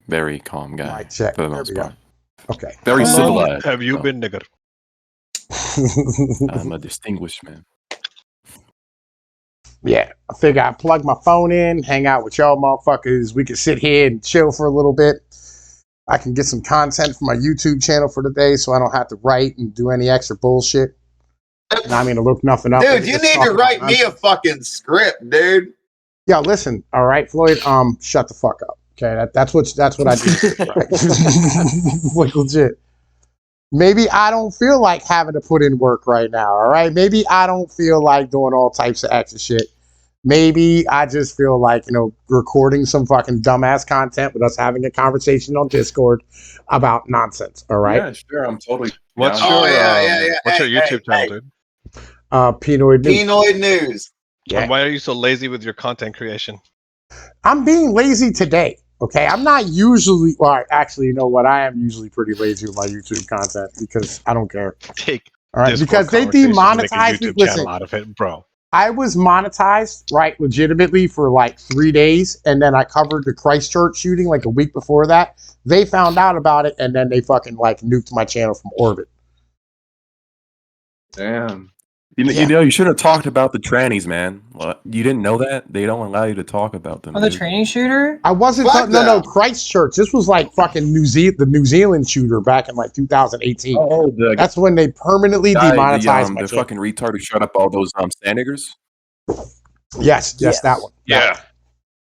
very calm guy Mic check. for the There most we go. part. Okay. Very civilized. Have you so. been, nigger? I'm a distinguished man. Yeah, I figure I plug my phone in, hang out with y'all motherfuckers. We can sit here and chill for a little bit. I can get some content for my YouTube channel for the day so I don't have to write and do any extra bullshit. I mean, to look nothing up. Dude, you need to write me a fucking script, dude. Yo, listen, all right, Floyd, shut the fuck up. Okay, that's what I do. Right? Like, legit. Maybe I don't feel like having to put in work right now, all right? Maybe I don't feel like doing all types of extra shit. Maybe I just feel like, recording some fucking dumbass content with us having a conversation on Discord about nonsense, all right? Yeah, sure. I'm totally. What's down. your What's your YouTube channel, dude? Pnoid News. Pnoid News. Yeah. And why are you so lazy with your content creation? I'm being lazy today, okay? I'm not usually, well, actually, you know what? I am usually pretty lazy with my YouTube content because I don't care. Take All right, Discord because they conversations and make a demonetized me. YouTube Listen, channel out of it, bro. I was monetized, right, legitimately for like 3 days, and then I covered the Christchurch shooting like a week before that. They found out about it, and then they fucking like nuked my channel from orbit. Damn. You should have talked about the trannies, man. What? You didn't know that? They don't allow you to talk about them. Oh, the dude. training shooter? I wasn't. No, Christchurch. This was like fucking the New Zealand shooter back in like 2018. Oh, that's when they permanently demonetized my the channel. fucking retard who shut up all those sand niggers. Yes, that one. Yeah.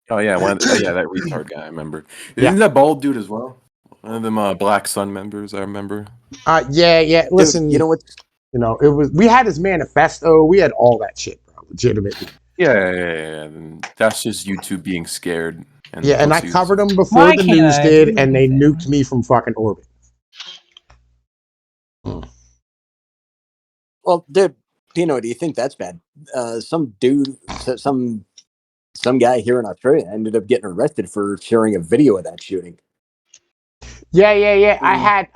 Oh yeah, that retard guy. I remember. Isn't that bald dude as well? One of them Black Sun members. I remember. Yeah. Listen, Dude, you know what? It was. We had his manifesto. We had all that shit, bro. Legitimately. Yeah. And that's just YouTube being scared. And I covered them before the news did, and they nuked me from fucking orbit. Well, dude, Pino, do you think that's bad? Some dude, some guy here in Australia ended up getting arrested for sharing a video of that shooting. Yeah. I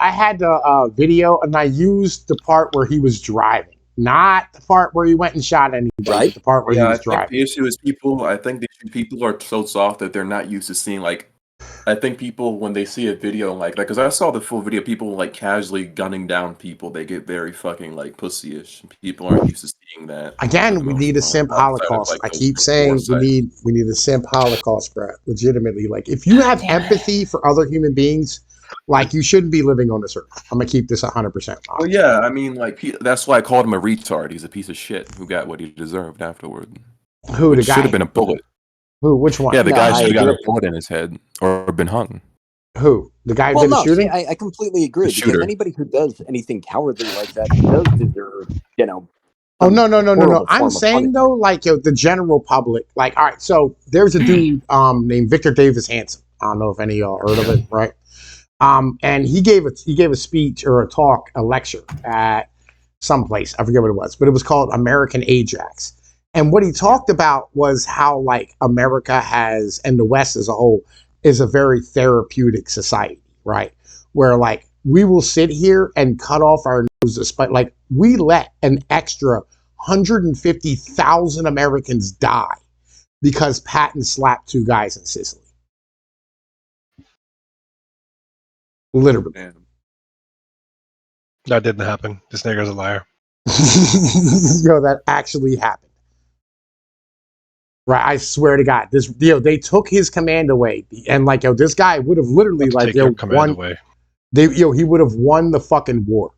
had the video, and I used the part where he was driving, not the part where he went and shot anybody. Right. The part where he was driving. The issue is I think people are so soft that they're not used to seeing like. I think people when they see a video like because I saw the full video, people like casually gunning down people. They get very fucking like pussyish. People aren't used to seeing that. Again, we need a simp holocaust. I keep saying we need a simp holocaust, Brad. Legitimately, like if you have empathy for other human beings. Like, you shouldn't be living on this earth. I'm going to keep this 100%. Well, yeah, I mean, like, that's why I called him a retard. He's a piece of shit who got what he deserved afterward. Who, the guy? Should have been a bullet. Who, which one? Yeah, the guy should have got a bullet in his head or been hung. Who? The guy who did the shooting? I completely agree. Because anybody who does anything cowardly like that does deserve, Oh, no. I'm saying, though, like, the general public. Like, all right, so there's a dude named Victor Davis Hanson. I don't know if any of y'all heard of it, right? And he gave a speech or a lecture at some place. I forget what it was, but it was called American Ajax. And what he talked about was how like America has, and the West as a whole, is a very therapeutic society, right? Where like we will sit here and cut off our nose, despite like we let an extra 150,000 Americans die because Patton slapped 2 guys in Sicily. Literally. Damn. That didn't happen. This nigger's a liar. Yo, that actually happened. Right, I swear to God, they took his command away, and like, this guy would have literally like, command away. He would have won the fucking war,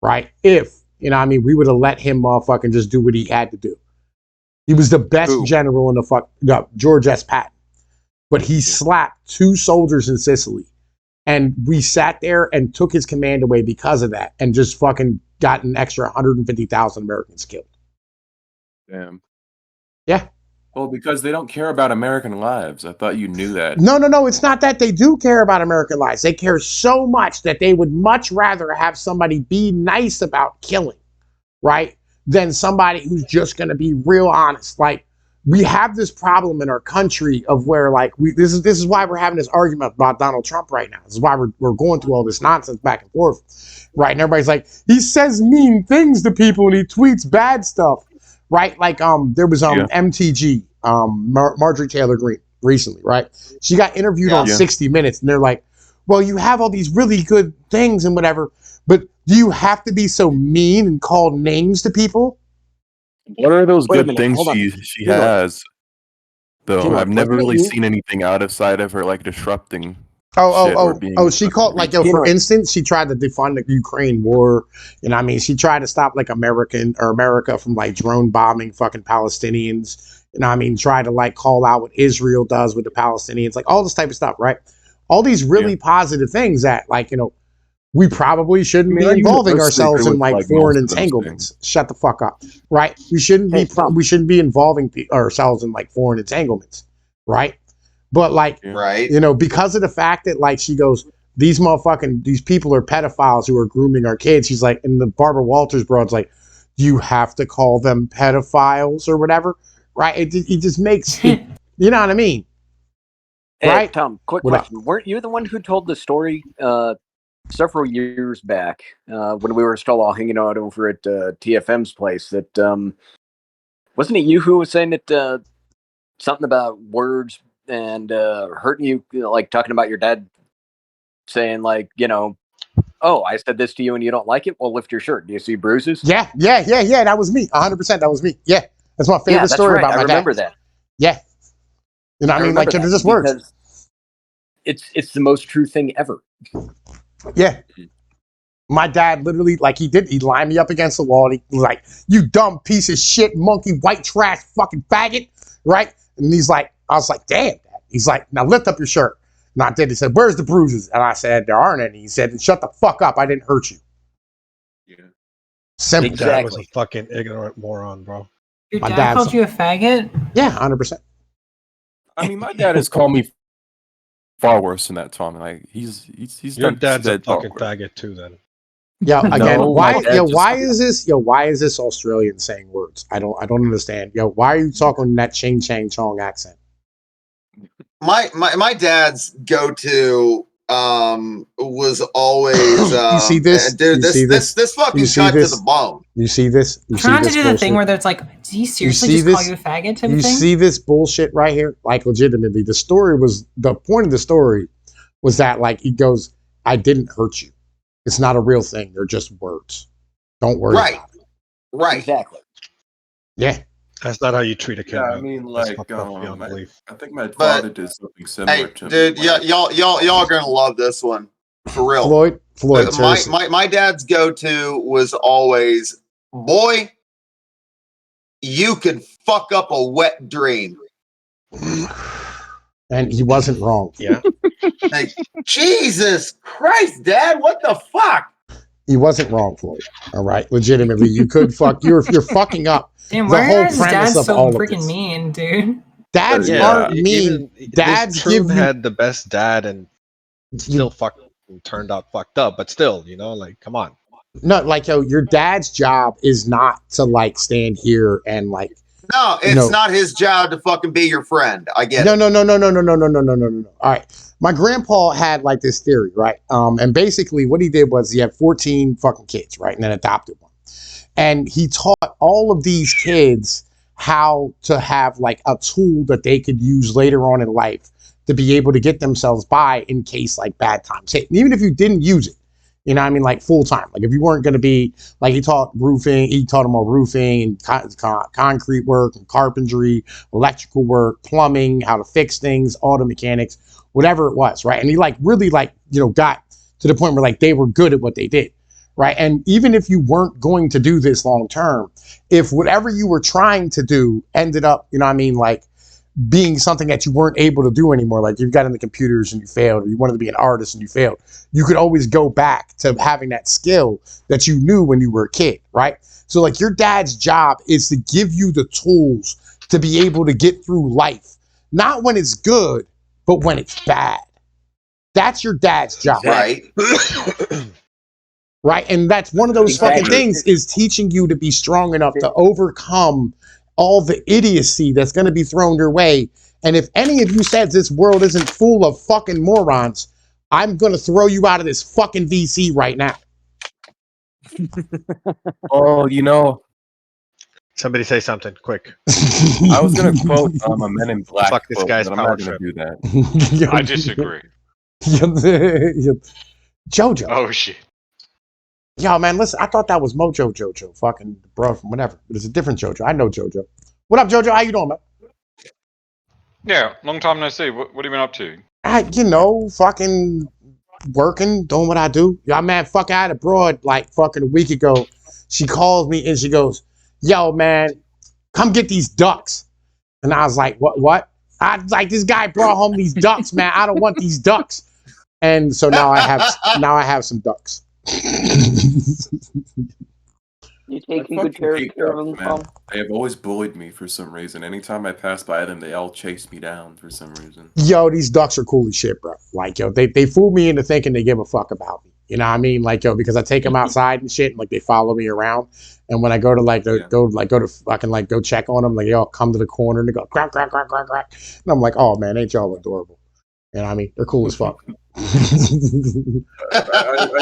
right? If we would have let him motherfucking just do what he had to do. He was the best general in the George S. Patton, but he slapped 2 soldiers in Sicily. And we sat there and took his command away because of that and just fucking got an extra 150,000 Americans killed. Damn. Yeah. Well, because they don't care about American lives. I thought you knew that. No. It's not that they do care about American lives. They care so much that they would much rather have somebody be nice about killing, right? Than somebody who's just going to be real honest. Like, we have this problem in our country of where, like, this is why we're having this argument about Donald Trump right now. This is why we're going through all this nonsense back and forth, right? And everybody's like, he says mean things to people and he tweets bad stuff, right? Like, there was MTG, Marjorie Taylor Greene, recently, right? She got interviewed on Yeah. 60 Minutes, and they're like, well, you have all these really good things and whatever, but do you have to be so mean and call names to people? What are those Wait a good minute, things hold on. she Pnoid. has? Though Pnoid, I've never wasn't it really you? seen anything outside of her like disrupting Oh, shit or being. she fucking called, like, retarded. for instance, she tried to defund the Ukraine war. You know what I mean? She tried to stop, like, America from, like, drone bombing fucking Palestinians. You know what I mean? Try to, like, call out what Israel does with the Palestinians, like, all this type of stuff, right? All these really positive things that, like, you know, we probably shouldn't be I involving universally ourselves agree in, with, like, like, foreign most of those entanglements. things. Shut the fuck up, right? We shouldn't Hey, Tom. we shouldn't be involving ourselves in, like, foreign entanglements, right? But, like, Right. you know, because of the fact that, like, she goes, these people are pedophiles who are grooming our kids. She's like, and the Barbara Walters broad's like, you have to call them pedophiles or whatever, right? It just makes it, you know what I mean? Hey, Right? Tom, quick What up? question. Weren't you the one who told the story several years back when we were still all hanging out over at TFM's place that wasn't it you who was saying that something about words and hurting you, like talking about your dad saying like, you know, oh, I said this to you and you don't like it? Well, lift your shirt. Do you see bruises? Yeah. That was me. 100%. That was me. Yeah. That's my favorite that's story right. about I my remember dad. that. Yeah. You know what I mean? Like, remember they're that just words. because it's the most true thing ever. Yeah. My dad literally, like, he lined me up against the wall. And he was like, you dumb piece of shit, monkey, white trash, fucking faggot. Right? And he's like, I was like, damn, Dad. He's like, now lift up your shirt. And I did. He said, where's the bruises? And I said, there aren't any. He said, shut the fuck up. I didn't hurt you. Yeah. Simple. Exactly. Dad was a fucking ignorant moron, bro. Your My dad dad's- called you a faggot? Yeah, 100%. I mean, my dad has called me far worse than that, Tom. Like he's Your done dad's a said far fucking worse. faggot too, then. Yeah, again, No, why my dad why just- is this why is this Australian saying words? I don't understand. Why are you talking in that ching chang chong accent? My dad's go-to was always You see this? dude, You see this? this fucking You see cut this? to the bone. You see this? You see Trying to this do the thing bullshit? where it's like, did he seriously see just call this? you a faggot type You of thing? see this bullshit right here? Like, legitimately, the point of the story was that, like, he goes, I didn't hurt you. It's not a real thing. They're just words. Don't worry Right. about it. Right. Exactly. Yeah. That's not how you treat a kid. Yeah, I man. mean, That's like, fucked up beyond belief. I think my But- father did something similar Hey, to me. dude, when I- y'all are gonna love this one. For real. Floyd, my, seriously. my dad's go-to was always, boy, you could fuck up a wet dream. And he wasn't wrong. Yeah. Like, Jesus Christ, Dad, what the fuck? He wasn't wrong, Floyd. All right, legitimately, you could fuck. You're fucking up. Damn, the why whole are his premise dads of so all of freaking this. mean, dude? Dads Yeah, aren't mean. Dads this give Troon you. had the best dad and still fucked turned out fucked up, but still, you know, like, come on. No, like, your dad's job is not to, like, stand here and, like, No, it's not his job to fucking be your friend. I get it. No. All right. My grandpa had, like, this theory, right? And basically what he did was he had 14 fucking kids, right? And then adopted one. And he taught all of these kids how to have, like, a tool that they could use later on in life to be able to get themselves by in case, like, bad times hit. And even if you didn't use it, you know what I mean? Like, full time. Like, if you weren't going to be, like, he taught them all roofing and concrete work and carpentry, electrical work, plumbing, how to fix things, auto mechanics, whatever it was, right? And he, like, really, like, got to the point where, like, they were good at what they did, right? And even if you weren't going to do this long term, if whatever you were trying to do ended up, you know what I mean, like, being something that you weren't able to do anymore, like you got into computers and you failed, or you wanted to be an artist and you failed, you could always go back to having that skill that you knew when you were a kid, right? So, like, your dad's job is to give you the tools to be able to get through life, not when it's good, but when it's bad. That's your dad's job. Right. Right? And that's one of those fucking things, is teaching you to be strong enough to overcome all the idiocy that's going to be thrown your way. And if any of you says this world isn't full of fucking morons, I'm going to throw you out of this fucking VC right now. Oh, Somebody say something quick. I was gonna quote a Men in Black Fuck this quote, guy's but I'm power not gonna trip. do that. I disagree. Jojo. Oh shit. Yo, man, listen, I thought that was Mojo Jojo, fucking bro from whatever. But it's a different Jojo. I know Jojo. What up, Jojo? How you doing, man? Yeah, long time no see. What have you been up to? Fucking working, doing what I do. Yeah, man, fuck, I had a broad like fucking a week ago. She calls me and she goes, yo, man, come get these ducks. And I was like, what? I like, this guy brought home these ducks, man. I don't want these ducks. And so now I have some ducks. You I taking good fucking care hate of ducks, them, man. Tom? They have always bullied me for some reason. Anytime I pass by them, they all chase me down for some reason. Yo, these ducks are cool as shit, bro. Like, yo, they fool me into thinking they give a fuck about me. You know what I mean? Like, yo, because I take them outside and shit, and like they follow me around. And when I go to go check on them, like, yo, come to the corner and they go crack, crack, crack, crack, crack. And I'm like, oh man, ain't y'all adorable? You know what I mean? They're cool as fuck. I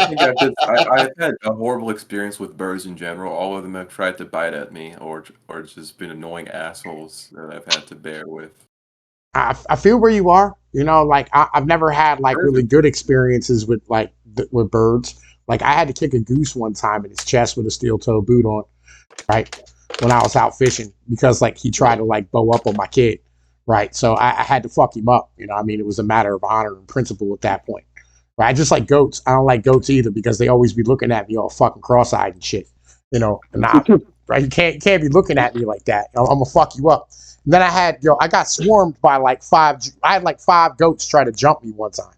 think I've had a horrible experience with birds in general. All of them have tried to bite at me or just been annoying assholes that I've had to bear with. I feel where you are. You know, like I've never had like really good experiences with with birds. Like I had to kick a goose one time in his chest with a steel toe boot on, right? When I was out fishing because like he tried to like bow up on my kid, right? So I had to fuck him up. You know, I mean, it was a matter of honor and principle at that point. Right? I just like goats. I don't like goats either because they always be looking at me all fucking cross-eyed and shit. You know, right? You can't be looking at me like that. I'm gonna fuck you up. And then I got swarmed by like five. I had like 5 goats try to jump me one time,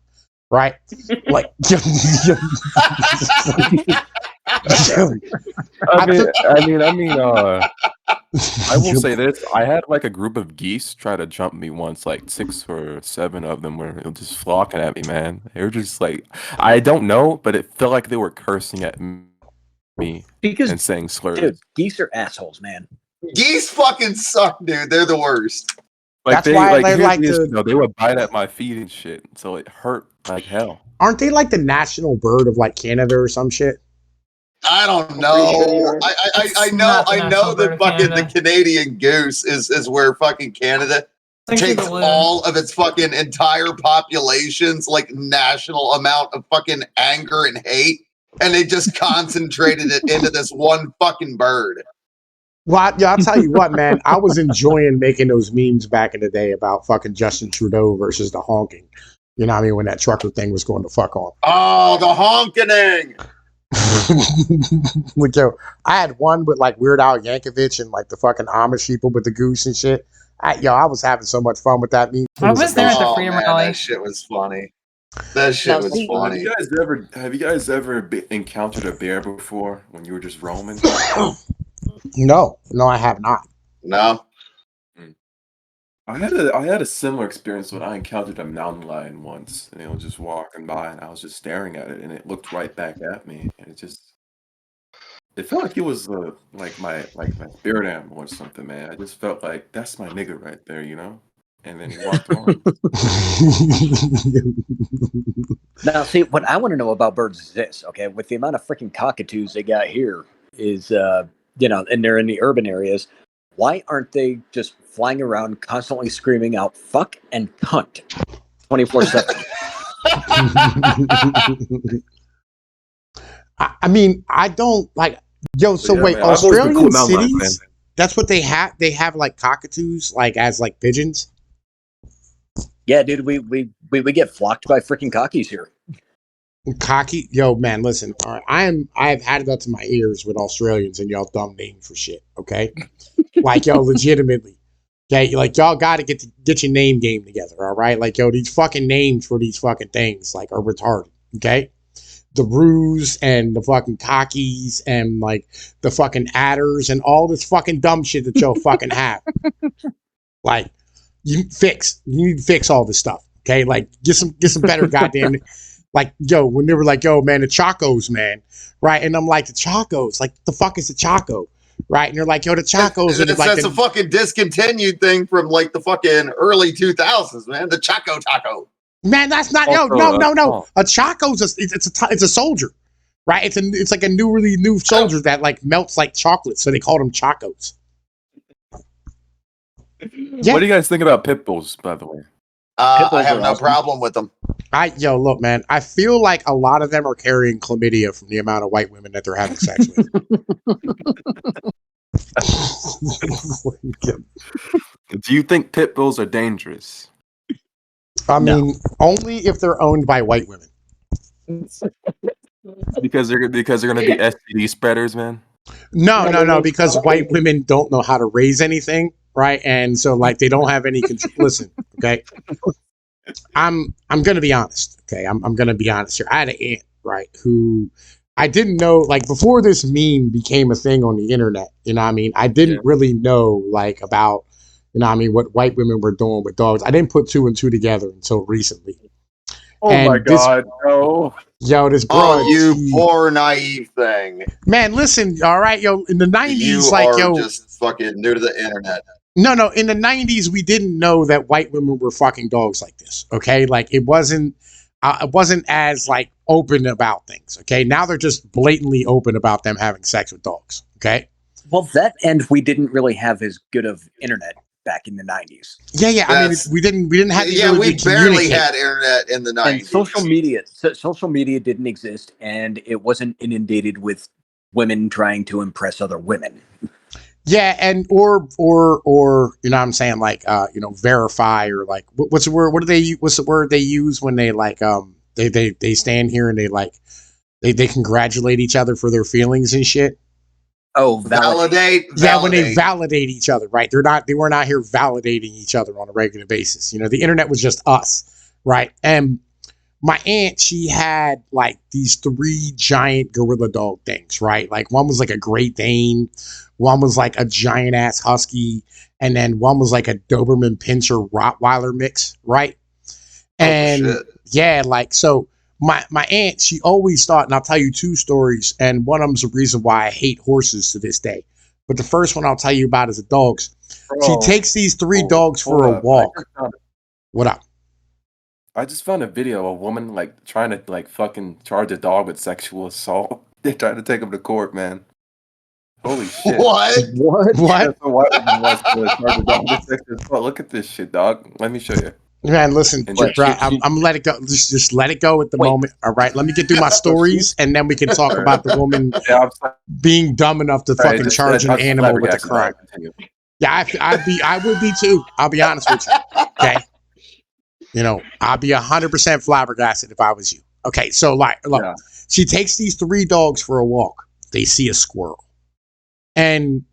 right? Like, I will say this: I had like a group of geese try to jump me once. Like 6 or 7 of them were just flocking at me, man. They were just like, I don't know, but it felt like they were cursing at me and saying slurs. Dude, geese are assholes, man. Geese fucking suck, dude. They're the worst. Like That's why they like they would bite at my feet and shit, so it hurt like hell. Aren't they like the national bird of like Canada or some shit? I don't know. I know that fucking the Canadian goose is where fucking Canada takes all of its fucking entire population's like national amount of fucking anger and hate, and they just concentrated it into this one fucking bird. Well, I'll tell you what, man. I was enjoying making those memes back in the day about fucking Justin Trudeau versus the honking. You know what I mean? When that trucker thing was going to fuck on. Oh, the honking! Like, yo, I had one with like Weird Al Yankovic and like the fucking Amish people with the goose and shit. I was having so much fun with that meme. I was there at the Freedom Rally. That shit was funny. That shit was funny. Have you guys ever encountered a bear before when you were just roaming? No, I have not. No. I had a similar experience when I encountered a mountain lion once, and it was just walking by, and I was just staring at it, and it looked right back at me, and it felt like it was like my spirit animal or something, man. I just felt like that's my nigga right there, you know. And then he walked on. Now, see, what I want to know about birds is this, okay? With the amount of freaking cockatoos they got here, and they're in the urban areas, why aren't they just flying around constantly screaming out fuck and cunt 24/7? I mean, I don't like, yo, so wait, man, Australian cities, that's what they have? They have like cockatoos, like as like pigeons? Yeah, dude, we get flocked by freaking cockies here. Cocky, yo, man, listen. All right, I have had it up to my ears with Australians and y'all dumb names for shit. Okay, like yo, legitimately. Okay, like y'all got to get your name game together. All right, like yo, these fucking names for these fucking things like are retarded. Okay, the roos and the fucking cockies and like the fucking adders and all this fucking dumb shit that y'all fucking have. Like you need to fix all this stuff. Okay, like get some better goddamn. Like, yo, when they were like, yo, man, the Chacos, man, right? And I'm like, the Chacos, like, the fuck is the Chaco, right? And they're like, yo, the Chacos. That's a fucking discontinued thing from, like, the fucking early 2000s, man. The Chaco Taco. Man, that's not, no. A Chaco's, it's a soldier, right? It's like a really new soldier that, like, melts like chocolate, so they call them Chacos. Yeah. What do you guys think about pit bulls, by the way? I have no problem with them. Look, man, I feel like a lot of them are carrying chlamydia from the amount of white women that they're having sex with. Do you think pit bulls are dangerous? I mean, only if they're owned by white women. Because they're gonna be STD spreaders, man. No, because white women don't know how to raise anything, right? And so like they don't have any control. Listen, okay. I'm gonna be honest. Okay, I'm gonna be honest here. I had an aunt, right, who I didn't know, like, before this meme became a thing on the internet, you know what I mean? I didn't really know, like, about, you know what I mean, what white women were doing with dogs. I didn't put two and two together until recently. Oh And my god, no. Yo, this bro. Oh, you poor naive thing. Man, listen, all right, yo, in the 90s, You like, are yo. just fucking new to the internet. No, in the 90s, we didn't know that white women were fucking dogs like this, okay? Like, it wasn't as, like, open about things, okay? Now they're just blatantly open about them having sex with dogs, okay? Well, that and we didn't really have as good of internet back in the 90s. Yeah. I mean, we didn't have. We barely had internet in the 90s. And social media didn't exist, and it wasn't inundated with women trying to impress other women. Yeah, and or you know what I'm saying, like you know, verify, or like what's the word? What's the word they use when they like they stand here and they like they congratulate each other for their feelings and shit. Oh, validate. Yeah, when they validate each other, right? They were not here validating each other on a regular basis. You know, the internet was just us, right? And my aunt, she had like these 3 giant gorilla dog things, right? Like one was like a Great Dane, one was like a giant ass husky, and then one was like a Doberman Pinscher Rottweiler mix, right? And yeah, like so. My aunt, she always thought, and I'll tell you 2 stories, and one of them's the reason why I hate horses to this day. But the first one I'll tell you about is the dogs. She takes these 3 dogs for a walk. What up? I just found a video of a woman like trying to like fucking charge a dog with sexual assault. They tried to take him to court, man. Holy shit! What? That's a white woman wants to charge a dog with sexual assault. Look at this shit, dog. Let me show you. Man, listen, I'm let it go. Just let it go at the moment. All right, let me get through my stories, and then we can talk about the woman being dumb enough to fucking charge an animal with a crime. Yeah, I would be too. I'll be honest with you. Okay, you know, I'll be 100% flabbergasted if I was you. Okay, so like, look, she takes these 3 dogs for a walk. They see a squirrel, and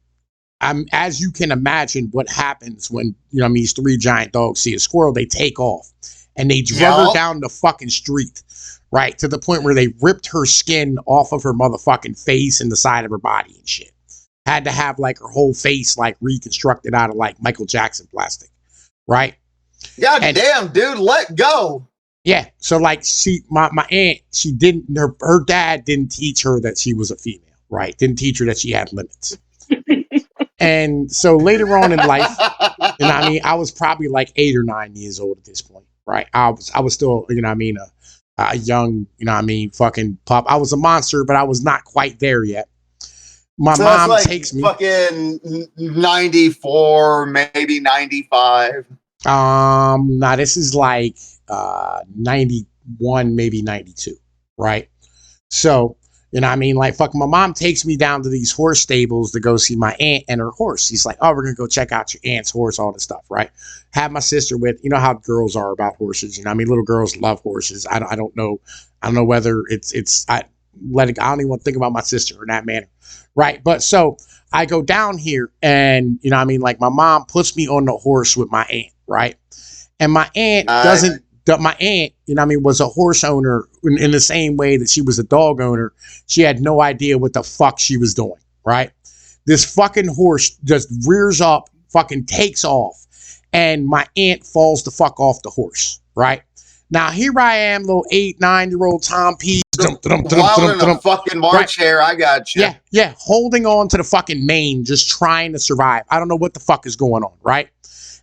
as you can imagine, what happens when, you know, these 3 giant dogs see a squirrel, they take off and they drug her down the fucking street, right? To the point where they ripped her skin off of her motherfucking face and the side of her body and shit. Had to have like her whole face like reconstructed out of like Michael Jackson plastic, right? God damn, dude, let go. Yeah. So like my aunt, she didn't, her dad didn't teach her that she was a female, right? Didn't teach her that she had limits. And so later on in life, you know what I mean, I was probably like 8 or 9 years old at this point, right? I was still, you know what I mean, a young, you know what I mean, fucking pup. I was a monster, but I was not quite there yet. My mom like takes me fucking 94, maybe 95. Now this is like 91, maybe 92, right? So, you know what I mean? Like, fuck, my mom takes me down to these horse stables to go see my aunt and her horse. She's like, oh, we're going to go check out your aunt's horse, all this stuff, right? Have my sister with, you know how girls are about horses. You know what I mean? Little girls love horses. I don't know whether I don't even want to think about my sister in that manner, right? But so I go down here and, you know what I mean? Like, my mom puts me on the horse with my aunt, right? And my aunt my aunt, you know what I mean, was a horse owner in the same way that she was a dog owner. She had no idea what the fuck she was doing, right? This fucking horse just rears up, fucking takes off, and my aunt falls the fuck off the horse, right? Now, here I am, little 8, 9-year-old Tom P. Wild in a fucking March hair, I got you. Yeah, holding on to the fucking mane, just trying to survive. I don't know what the fuck is going on, right?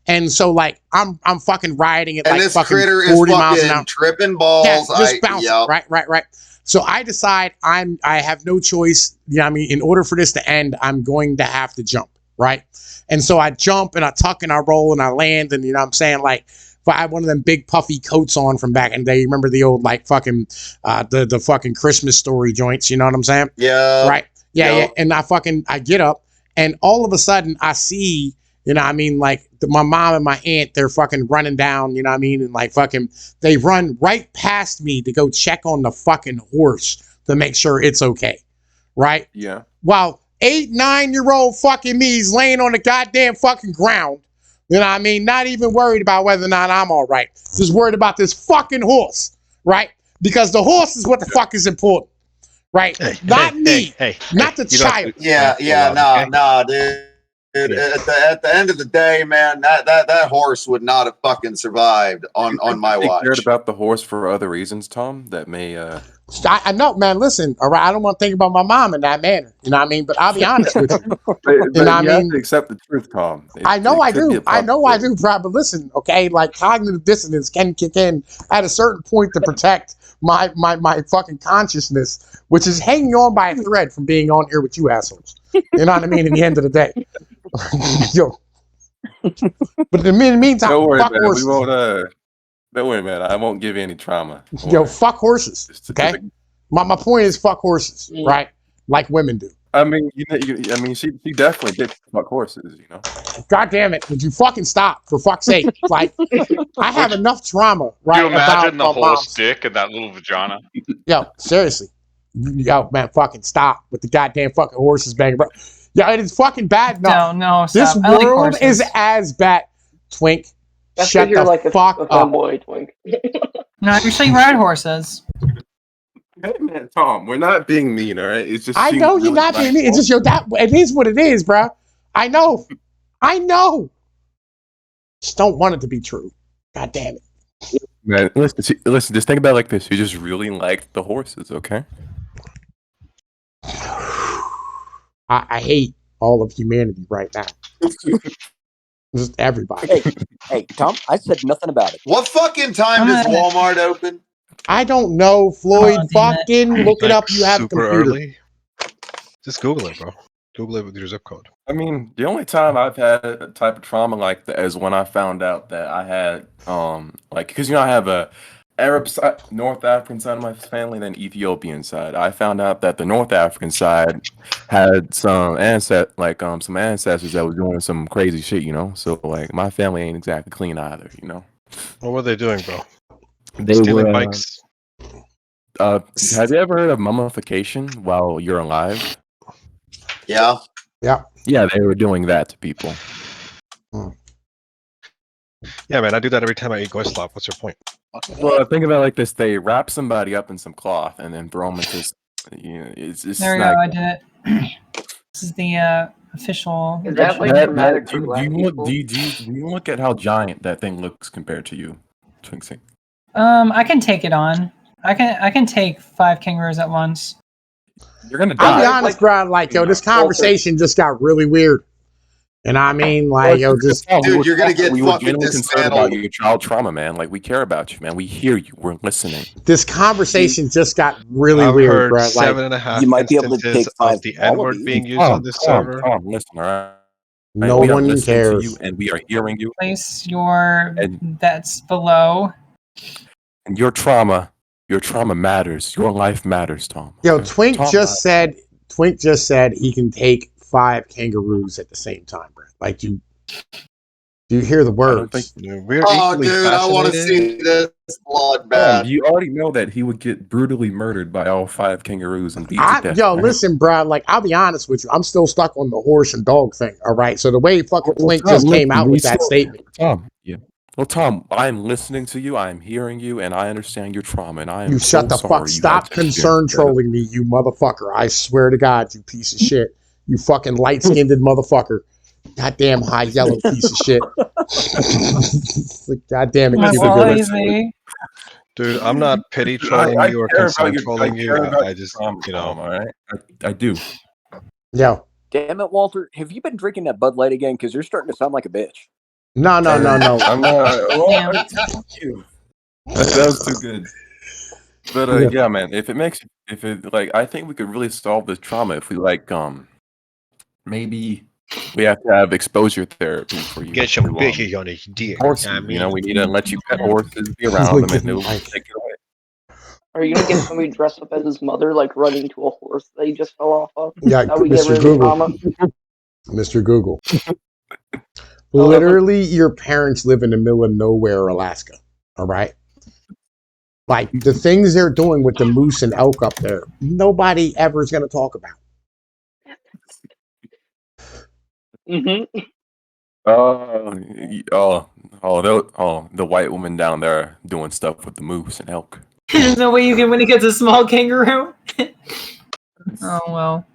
And so, like, I'm fucking riding it, and like, this fucking critter 40 miles an hour, tripping balls, just bouncing, right. So I decide I have no choice. You know what I mean? In order for this to end, I'm going to have to jump, right? And so I jump and I tuck and I roll and I land, and you know what I'm saying, like, if I had one of them big puffy coats on from back in the day, you remember the old like fucking the fucking Christmas story joints, you know what I'm saying? Yeah. Right. Yeah, Yep. yeah. And I get up and all of a sudden I see, you know what I mean, like my mom and my aunt, they're fucking running down, you know what I mean? And like fucking, they run right past me to go check on the fucking horse to make sure it's okay. Right? Yeah. While 8, 9-year-old fucking me's laying on the goddamn fucking ground, you know what I mean? Not even worried about whether or not I'm all right. Just worried about this fucking horse, right? Because the horse is what the fuck is important, right? Not me, not the child. Nah, dude. Dude, at the end of the day, man, that horse would not have fucking survived on my watch. You cared about the horse for other reasons, Tom, that may I know, man. Listen, all right. I don't want to think about my mom in that manner. You know what I mean? But I'll be honest with you. you know what I have mean? to accept the truth, Tom. I know I do. I know I do, bro. But listen, okay, like cognitive dissonance can kick in at a certain point to protect my fucking consciousness, which is hanging on by a thread from being on here with you assholes. You know what I mean? At the end of the day. Yo. But in the meantime, don't worry, fuck man. horses. We won't don't worry, man. I won't give you any trauma. Yo, fuck horses. Okay? My point is fuck horses, right? Like women do. I mean, she definitely did fuck horses, you know. God damn it! Would you fucking stop for fuck's sake? Like, I have enough trauma, right? You imagine the about whole mom's dick and that little vagina? Yo, seriously. Yo, man, fucking stop with the goddamn fucking horses banging, bro. Yo, it is fucking bad enough. No, this stop. I like world horses. is as bad. Twink, That's shut you're the like fuck a up. fanboy, Twink. No, I actually ride horses. Hey, man, Tom, we're not being mean, all right? It's just I know you're not being mean. It's just it is what it is, bro. I know. Just don't want it to be true. God damn it. Man, listen. Just think about it like this. You just really like the horses, okay? I hate all of humanity right now. Just everybody. Hey, Tom, I said nothing about it. What fucking time does Walmart open? I don't know, Floyd. damn it. Fucking look it up. You have a super computer. early. Just Google it, bro. Google it with your zip code. I mean, the only time I've had a type of trauma like that is when I found out that I had, like, because, you know, I have a Arab side, North African side of my family, and then Ethiopian side. I found out that the North African side had some ancestors that were doing some crazy shit, you know? So, like, my family ain't exactly clean either, you know? What were they doing, bro? They Stealing were, bikes? have you ever heard of mummification while you're alive? Yeah. Yeah. Yeah, they were doing that to people. Yeah, man, I do that every time I eat goislop. What's your point? Well, think about it like this: they wrap somebody up in some cloth and then throw them into, you know, it's There we go. I did it. This is the official. Is that like traumatic for black people? Do you look at how giant that thing looks compared to you, Twinksy? I can take it on. I can take 5 kangaroos at once. You're gonna die. I'll be honest, bro. Like, yo, this conversation just got really weird. And I mean, like, yo, just Dude, you're gonna get we were fucking genuinely concerned dismantled. about your child trauma, man. Like, we care about you, man. We hear you. We're listening. this conversation just got really I've weird, heard bro. Like, 7.5 You might be able to instances take 5 of the N-word wallabies. being used on this server. Tom, listen, all right? no We are one listening to cares. you, and we are hearing you. Place your And- bets below. And your trauma matters. Your life matters, Tom. Yo, Okay? Twink Tom, just said he can take 5 kangaroos at the same time, bro. Like, do you hear the words? We're Oh, equally dude, I want to fascinated. see this Tom, bloodbath. you already know that he would get brutally murdered by all 5 kangaroos and beat to death. Yo, right? listen, bro. Like, I'll be honest with you. I'm still stuck on the horse and dog thing. All right. So the way fucking Twink Tom, just came listen, out we with that still- statement. Tom, yeah. Well, Tom, I'm listening to you. I'm hearing you, and I understand your trauma. And I am You so shut the sorry fuck. you had Stop to concern experience that. trolling me, you motherfucker. I swear to God, you piece of shit. You fucking light skinned motherfucker. Goddamn high yellow piece of shit. Like, goddamn it. My Keep it wallet going. Dude, I'm not pity trolling you or care about concern your- trolling I you. care about I your just, trauma, you know. Tom, all right? I do. Yo. Damn it, Walter. Have you been drinking that Bud Light again? Because you're starting to sound like a bitch. No. I'm not. Damn. Fuck you. That was too good. But yeah, man. If it like, I think we could really solve this trauma if we like maybe We have to have exposure therapy for you. Get some bitches on his dick. Horses, I mean, you know, we need to let you pet horses, be around them, and they'll take it away. Are you gonna get somebody dressed up as his mother, like running to a horse that he just fell off of? Yeah, How we get Mr. rid of the Google. trauma? Mr. Google. Literally, your parents live in the middle of nowhere, Alaska. All right? Like, the things they're doing with the moose and elk up there, nobody ever is going to talk about. Mm-hmm. The white woman down there doing stuff with the moose and elk. There's no way you can win against a small kangaroo. Oh well.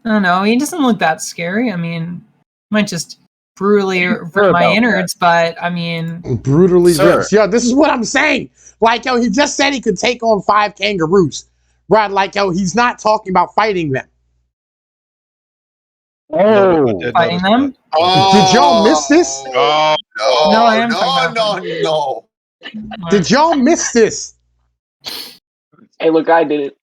I don't know. He doesn't look that scary. I mean, might just brutally rip my innards, but I mean, Brutally rips. Yo, this is what I'm saying. Like, yo, he just said he could take on 5 kangaroos. Right? Like, yo, he's not talking about fighting them. Fighting them? Did y'all miss this? No, No, I am talking no. Did y'all miss this? Hey, look, I did it.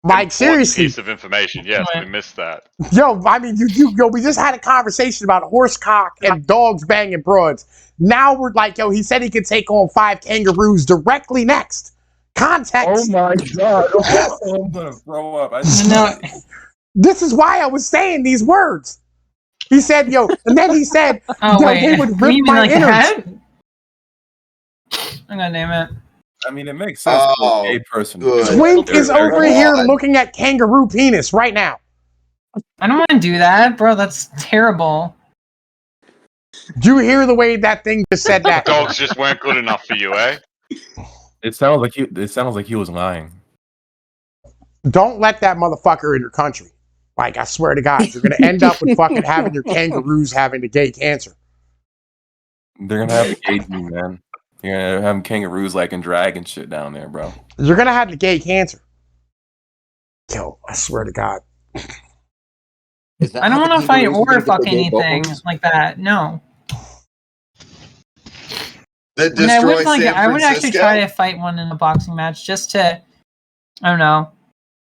Like, seriously. Piece of information. Yes, we missed that. Yo, I mean, we just had a conversation about horse cock and dogs banging broads. Now we're like, yo, he said he could take on 5 kangaroos directly next. Context. Oh my god. I'm gonna throw up. No. This is why I was saying these words. He said, yo, and then he said, Oh, yo, wait. they would You rip mean my like innards. that? Oh, God damn it. I mean, it makes sense for a gay person. Twink is over here looking at kangaroo penis right now. I don't want to do that, bro. That's terrible. Do you hear the way that thing just said that? Dogs just weren't good enough for you, eh? It sounds like he was lying. Don't let that motherfucker in your country. Like, I swear to God, you're going to end up with fucking having your kangaroos having the gay cancer. They're gonna have the gay gene, man. You're gonna have kangaroos like and dragon shit down there, bro. You're going to have the gay cancer. Yo, I swear to God. I don't want to fight or fuck anything like that. No. That I mean, I would, destroys San I would actually Francisco? try to fight one in a boxing match just to, I don't know.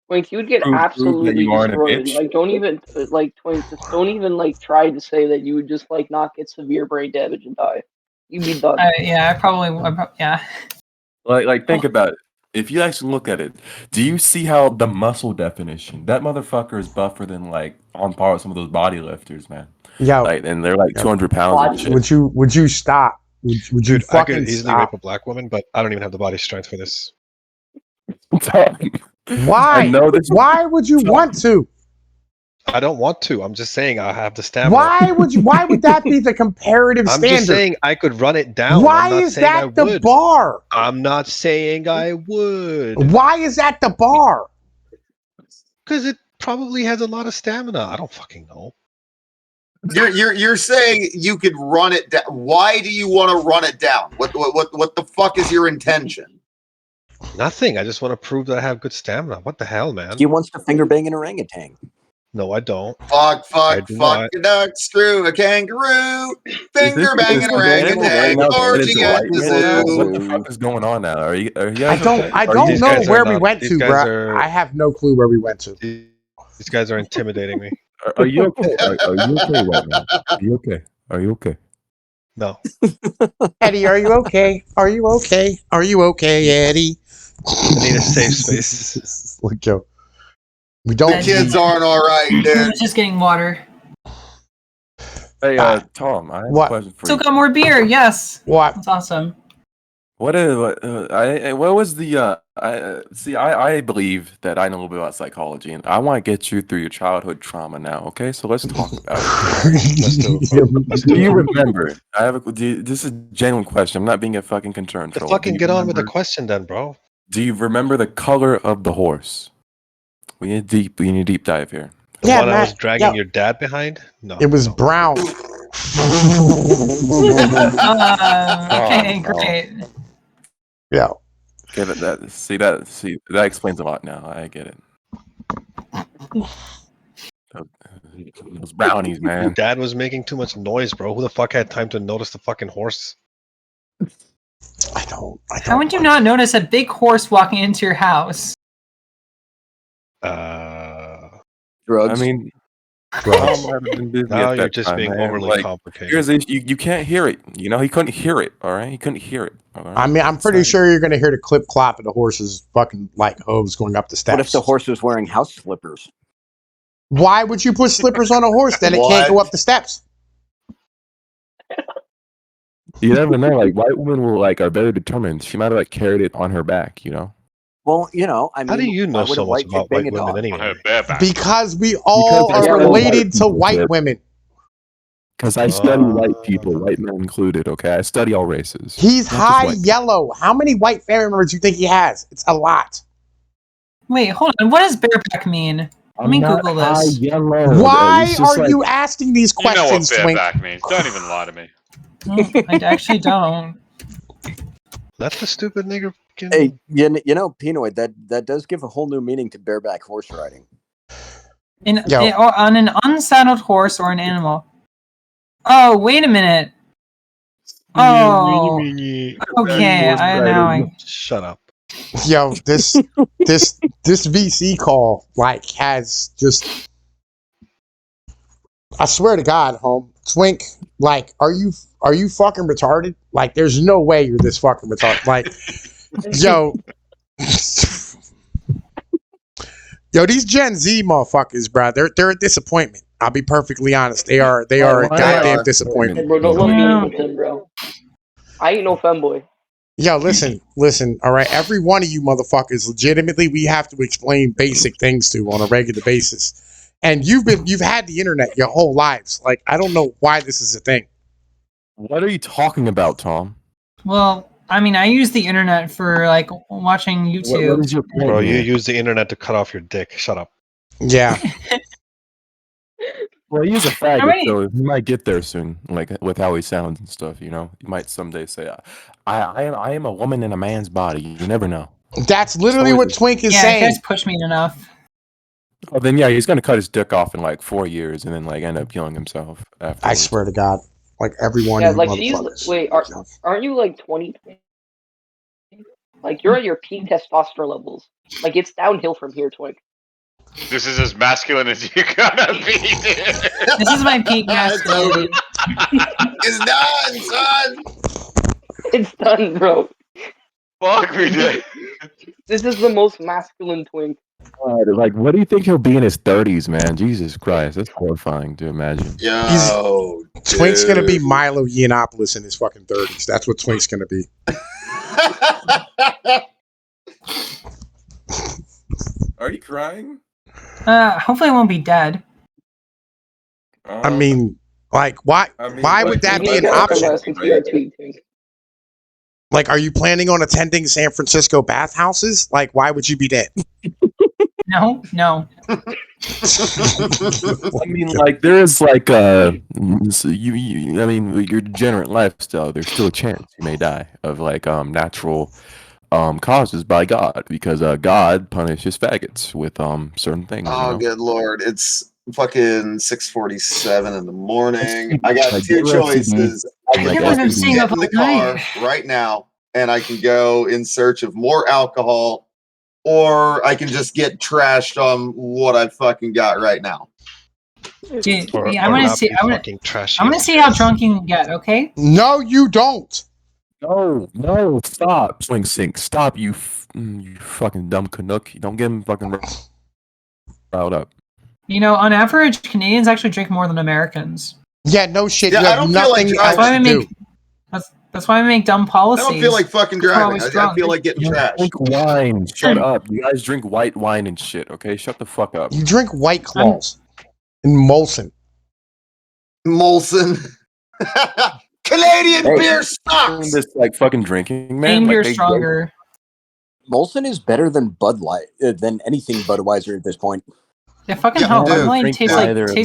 Twink, you would get Prove that absolutely you aren't a destroyed. bitch. Like, don't even Twink, just don't even try to say that you would just not get severe brain damage and die. You'd be done. Yeah, I probably would. Yeah. Like think about it. If you actually look at it, do you see how the muscle definition? That motherfucker is buffer than like on par with some of those body lifters, man. Yo, like, and they're like 200 pounds and shit. Would you stop? Would you Dude, I fucking could easily stop? rape a black woman, but I don't even have the body strength for this. Why? I know this. Why would you want to? I don't want to. I'm just saying I have the stamina. Why would that be the comparative I'm standard? just saying I could run it down. Why I'm not is saying I that the would. bar? I'm not saying I would. Why is that the bar? Because it probably has a lot of stamina. I don't fucking know. You're saying you could run it down. Why do you want to run it down? What the fuck is your intention? Nothing. I just want to prove that I have good stamina. What the hell, man? He wants to finger bang an orangutan. No, I don't. Fuck, do fuck a duck, screw a kangaroo, finger banging orangutan, orgy at the zoo. What the fuck is going on now? Are you I don't know where we went to, bro. I have no clue where we went to. These guys are intimidating me. Are you okay? Are you okay right now? Are you okay? Are you okay? No. Eddie, are you okay? Are you okay? Are you okay, Eddie? I need a safe space. Look, yo. We don't. The kids aren't all right, I dude. was just getting water. Hey, Tom, I have a question for Still you. got more beer. Yes. What? That's awesome. What was the I believe that I know a little bit about psychology, and I want to get you through your childhood trauma now. Okay, so let's talk about it. Do you remember? This is a genuine question. I'm not being a fucking concern troll. Fucking get on with the question then, bro. Do you remember the color of the horse? We need a deep dive here. The one I was dragging your dad behind? No. It was brown. Okay, great. Yeah. Okay, that explains a lot now. I get it. Those brownies, man. Dad was making too much noise, bro. Who the fuck had time to notice the fucking horse? I don't. How would you not notice a big horse walking into your house? Drugs. I mean, Drugs. Tom had been busy Now at you're that just time, being man. overly Like, complicated. here's the issue. You can't hear it. You know, he couldn't hear it. All right, he couldn't hear it. All right? I mean, I'm pretty sure you're gonna hear the clip clop of the horse's fucking like hooves going up the steps. What if the horse was wearing house slippers? Why would you put slippers on a horse? Then it can't go up the steps. You never know. Like, white women will are very determined. She might have carried it on her back. You know. Well, I mean, How do you know why would so a much white chick about bang white a women dog? anyway? On her bareback. Because we all Because are that's what related to people white did. women. Because I study white people, white men included. Okay, I study all races. He's Not just high white. yellow. How many white family members do you think he has? It's a lot. Wait, hold on. What does bareback mean? Let me I'm Google not this. high yellow. Why It's just are you asking these You know what questions, Twink? bareback means. Don't even lie to me. No, I actually don't. That's the stupid nigger. Hey, Pnoid, that does give a whole new meaning to bareback horse riding. Or on an unsaddled horse or an animal. Oh, wait a minute. Oh, okay. I know. Shut up. Yo, this VC call has just. I swear to God, home Twink. Are you fucking retarded? There's no way you're this fucking retarded. Yo. Yo, these Gen Z motherfuckers, bro, they're a disappointment. I'll be perfectly honest. They are a goddamn disappointment. Hey, bro, don't lump me in with them, bro. I ain't no femboy. Yo, listen, all right. Every one of you motherfuckers, legitimately, we have to explain basic things to on a regular basis. And you've had the internet your whole lives. I don't know why this is a thing. What are you talking about, Tom? Well, I mean, I use the internet for watching YouTube. What is your point? Bro, you use the internet to cut off your dick. Shut up. Yeah. Well, he's a faggot, Alright. so he might get there soon, with how he sounds and stuff. You know, he might someday say, "I am a woman in a man's body." You never know. That's literally what Twink is Yeah, saying. you guys push me enough. Well, then he's gonna cut his dick off in 4 years, and then end up killing himself afterwards. I swear to God, everyone. Yeah, wait, aren't you 20? You're at your peak testosterone levels. It's downhill from here, Twink. This is as masculine as you're gonna be, dude. This is my peak masculinity. It's done, son. It's done, bro. Fuck me, dude. This is the most masculine Twink. God, what do you think he'll be in his 30s, man? Jesus Christ, that's horrifying to imagine. Yo, Twink's gonna be Milo Yiannopoulos in his fucking 30s. That's what Twink's gonna be. Are you crying? Hopefully I won't be dead. I mean, why would that be an option? Are you planning on attending San Francisco bathhouses? Why would you be dead? No. I mean, there is I mean, your degenerate lifestyle. There's still a chance you may die of natural causes by God, because God punishes faggots with certain things. Oh, good lord! It's fucking 6:47 in the morning. I got two choices. I can get in the car right now, and I can go in search of more alcohol, or I can just get trashed on what I fucking got right now. Dude, I want to see. I want to see how drunk you can get. Okay? No, you don't. No, stop, Swing Sink, stop, you fucking dumb Canuck. You don't get him fucking riled up. On average, Canadians actually drink more than Americans. Yeah, no shit. Yeah, you have I don't nothing feel like else to do. That's why we make dumb policies. I don't feel like fucking driving. I feel like getting trashed. Drink wine. Shut up. You guys drink white wine and shit, okay? Shut the fuck up. You drink White Claws and Molson. Canadian beer sucks. This fucking drinking, man. Canadian beer stronger. Molson is better than Bud Light, than anything Budweiser at this point. Yeah, fucking hell. Bud Light tastes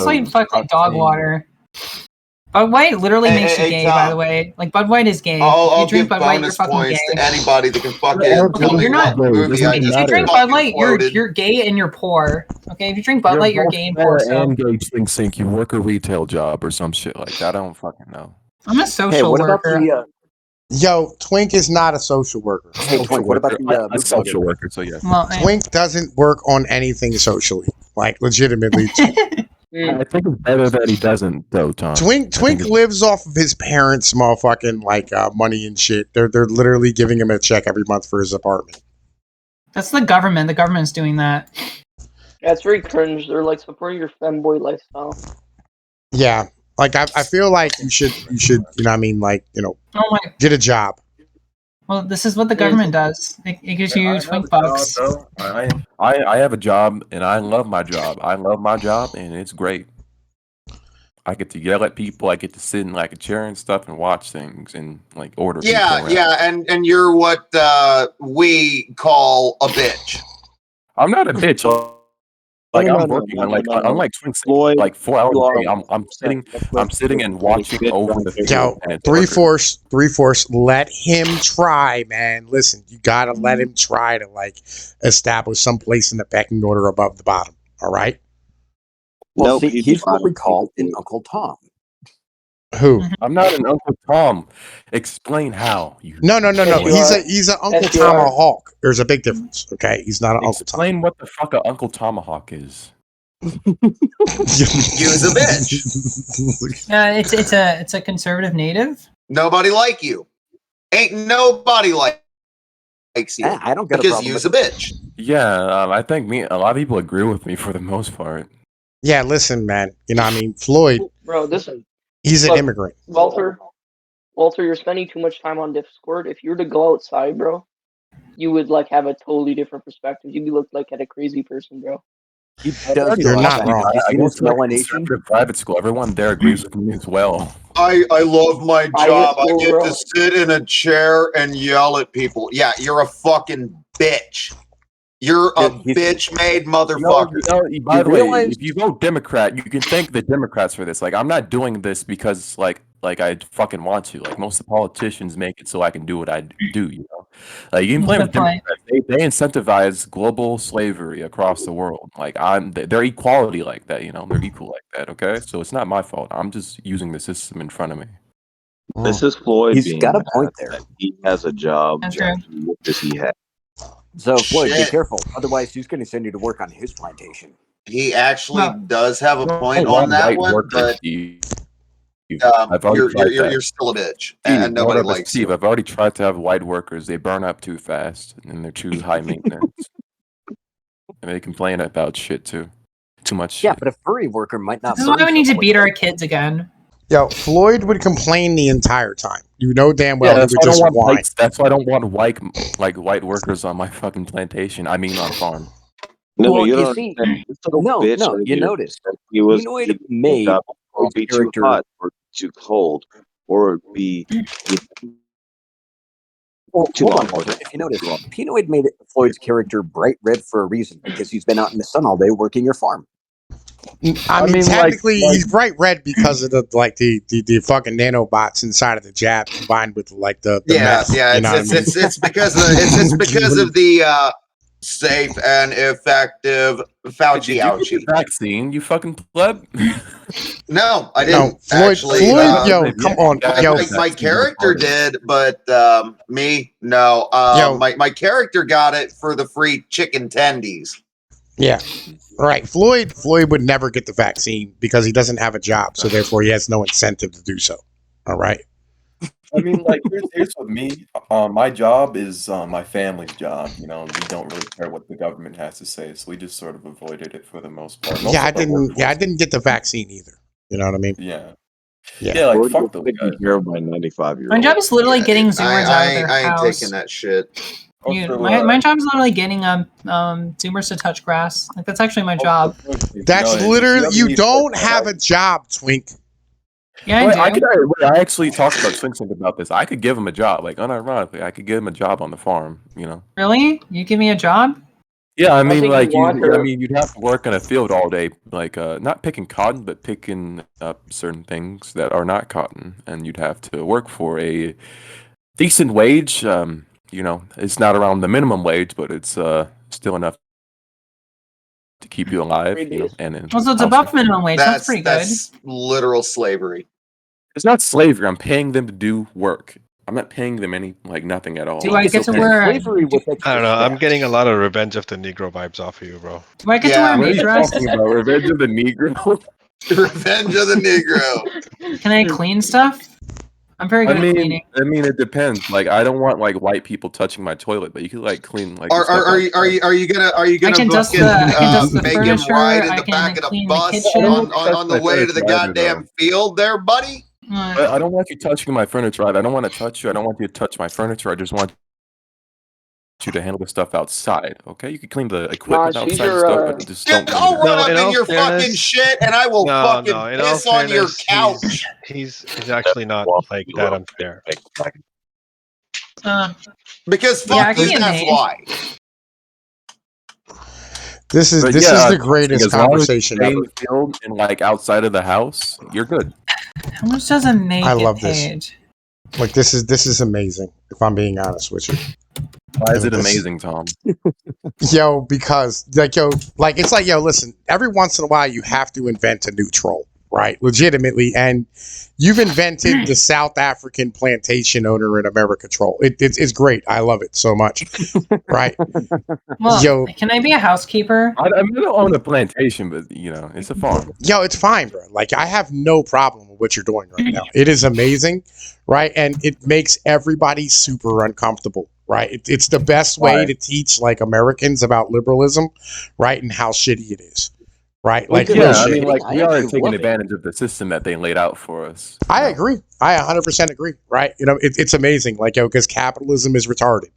like fucking dog water. Bud White literally makes you gay, by the way. Bud White is gay. I'll you drink give Bud White, you're bonus fucking points gay. to anybody that can fucking tell me what movie I If just you drink Bud fucking Light, quoted. you're gay and you're poor. Okay, if you drink Bud Light, you're gay and poor. And gay Swing Sink. You work a retail job or some shit like that. I don't fucking know. I'm a social worker. Yo, Twink is not a social worker. Hey, Twink, what about the social worker? So yeah. Well, Twink doesn't work on anything socially. Legitimately. I think it's better that he doesn't, though, Tom. Twink lives off of his parents' motherfucking like money and shit. They're literally giving him a check every month for his apartment. That's the government. The government's doing that. Yeah, it's very cringe. They're like supporting your femboy lifestyle. Yeah, like I feel like you should, you know what I mean, like, you know, get a job. Well, this is what the government does. It gives you twink bucks. I have a job and I love my job. I love my job and it's great. I get to yell at people. I get to sit in like a chair and stuff and watch things and like order. Yeah, and you're what we call a bitch. I'm not a bitch. Like I'm working on unlike Twink, like 4 hours a day. I'm sitting and watching over the field. Yo, 3-4, let him try, man. Listen, you gotta let him try to like establish some place in the pecking order above the bottom. All right. Well, see, he's what we call an Uncle Tom. Who? I'm not an Uncle Tom. Explain how. No. He's an Uncle Tomahawk. There's a big difference. Okay, he's not an Uncle Tom. Explain what the fuck an Uncle Tomahawk is. Use a bitch. Yeah, it's a conservative native. Nobody like you. Ain't nobody likes you. Yeah, I don't get because use a bitch. Yeah, I think a lot of people agree with me for the most part. Yeah, listen, man. You know what I mean? Floyd. Bro, he's an immigrant. Walter, you're spending too much time on Discord. If you were to go outside, bro, you would like have a totally different perspective. You'd be looked like at a crazy person, bro. You're not wrong. I go to a private school. Everyone there agrees with me as well. I love my job. I get to sit in a chair and yell at people. Yeah, you're a fucking bitch. You're a bitch-made motherfucker. By the way, if you vote Democrat, you can thank the Democrats for this. Like, I'm not doing this because, like I fucking want to. Like, most of the politicians make it so I can do what I do, you know? Like, you can blame the Democrats. They incentivize global slavery across the world. Like, they're equality like that, you know? They're equal like that, okay? So it's not my fault. I'm just using the system in front of me. This is Floyd. He's got a point there. He has a job. What does he have? So, Floyd, be careful. Otherwise, he's going to send you to work on his plantation. He actually does have a point on that one, but you're still a bitch, and nobody likes Steve, I've already tried to have white workers. They burn up too fast, and they're too high maintenance. And they complain about shit, too. Too much Yeah, shit. but a furry worker might not. This is why we need to beat our kids again. Yo, Floyd would complain the entire time. You know damn well he would just whine. That's why I don't want white workers on my fucking plantation. I mean, on farm. No, Well, you you don't. see- This little bitch no, right you here noticed. said he was Pnoid made or be too character- hot or too cold or be Well, too hold long. on, Walter. If you notice, Pnoid made Floyd's character bright red for a reason because he's been out in the sun all day working your farm. I mean, technically, he's bright red because of the fucking nanobots inside of the jab combined with like the meth, you know what I mean? It's because of the safe and effective Fauci Did you get the vaccine, you fucking pleb? No, I didn't. No, Floyd, actually, yo, come on, yo. My character did, but me, no. My character got it for the free chicken tendies. Yeah, right. Floyd would never get the vaccine because he doesn't have a job, so therefore he has no incentive to do so. All right. I mean, like, here's with me. My job is my family's job. You know, we don't really care what the government has to say, so we just sort of avoided it for the most part. I didn't get the vaccine either. You know what I mean? Yeah. Yeah. Like fuck those guys. Here by 95-year-old. My job is literally getting Zoomers out of their I ain't house. taking that shit. Dude, my job is literally getting Zoomers to touch grass. Like that's actually my job. That's literally you don't have a job, Twink. Yeah, I do. I actually talked about Twink about this. I could give him a job, like unironically. I could give him a job on the farm. You know. Really? You give me a job? Yeah, I mean, think like you'd you'd have to work in a field all day, like not picking cotton, but picking up certain things that are not cotton, and you'd have to work for a decent wage. You know, it's not around the minimum wage, but it's still enough to keep you alive. You know, and Also, it's above minimum wage. That's pretty good. That's literal slavery. It's not slavery. I'm paying them to do work. I'm not paying them nothing at all. Do I get to wear? Slavery with I don't know. I'm getting a lot of Revenge of the Negro vibes off of you, bro. Do I get to wear a What are maid you dress? talking about? Revenge of the Negro? Revenge of the Negro. Can I clean stuff? I'm very good at cleaning. I mean, it depends. Like, I don't want like white people touching my toilet, but you could like clean like. Are you gonna I can dust fucking the make him furniture, ride in I the can back of the clean the bus kitchen. on the way to the furniture either, goddamn field, there, buddy? But I don't want you touching my furniture. I don't want to touch you. I don't want you to touch my furniture. I just want you to handle the stuff outside. Okay, you can clean the equipment Nah, she's outside and your, stuff, but just don't. I'll run No, up in in all your fucking fairness- shit and I will fucking in all piss on your fairness, couch. He's actually not like that unfair. Because Yeah, fuck give you, me a that's name. why. This is But this yeah, is the greatest as long as you conversation stay ever. in the field and like outside of the house, you're good. How much does a naked I love this. page? Like this is amazing. If I'm being honest with you. Why is it This- amazing, Tom? Yo, because it's like, listen, every once in a while you have to invent a new troll, right? Legitimately. And you've invented the South African plantation owner in America troll. It's great. I love it so much. Right? Well, Yo. can I be a housekeeper? I don't own a plantation, but you know, it's a farm. Yo, it's fine, bro. Like, I have no problem with what you're doing right now. It is amazing, right? And it makes everybody super uncomfortable, right? It's the best way to teach, like, Americans about liberalism, right? And how shitty it is, right? Like, real Yeah, I shit. mean, like we are actually taking love it. advantage of the system that they laid out for us. I agree. I 100% agree, right? You know, it's amazing, like, because capitalism is retarded,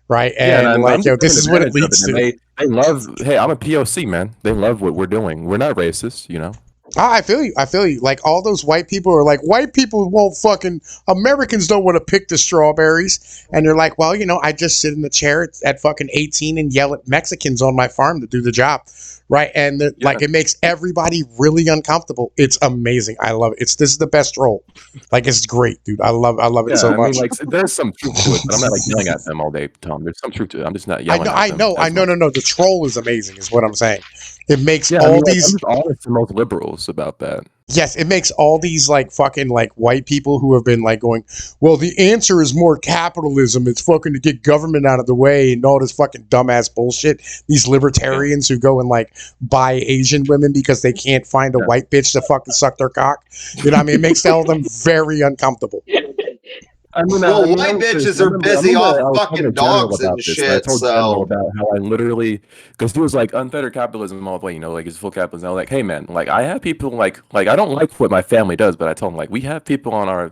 right? And, I'm this taking is what it advantage of leads and to. They love. Hey, I'm a POC, man. They love what we're doing. We're not racist, you know. I feel you. I feel you. Like, all those white people are like, white people won't fucking, Americans don't want to pick the strawberries. And you're like, well, you know, I just sit in the chair at fucking 18 and yell at Mexicans on my farm to do the job. Right. And like, it makes everybody really uncomfortable. It's amazing. I love it. This is the best role. Like, it's great, dude. I love it so much. I mean, like, there's some truth to it, but I'm not like yelling at them all day, Tom. There's some truth to it. I'm just not yelling at them. I know. No. The troll is amazing, is what I'm saying. It makes Yeah, all I mean, like, these. I'm just honest to most liberals about that. Yes, it makes all these like fucking like white people who have been like going, well, the answer is more capitalism. It's fucking to get government out of the way and all this fucking dumbass bullshit. These libertarians who go and like buy Asian women because they can't find a white bitch to fucking suck their cock. You know what I mean? It makes all of them very uncomfortable. I mean, Well, white bitches are busy off fucking dogs and shit. I told General So about how I literally, because he was like unfettered capitalism all the way, you know, like it's full capitalism. I was like, hey man, like I have people like I don't like what my family does, but I told him like we have people on our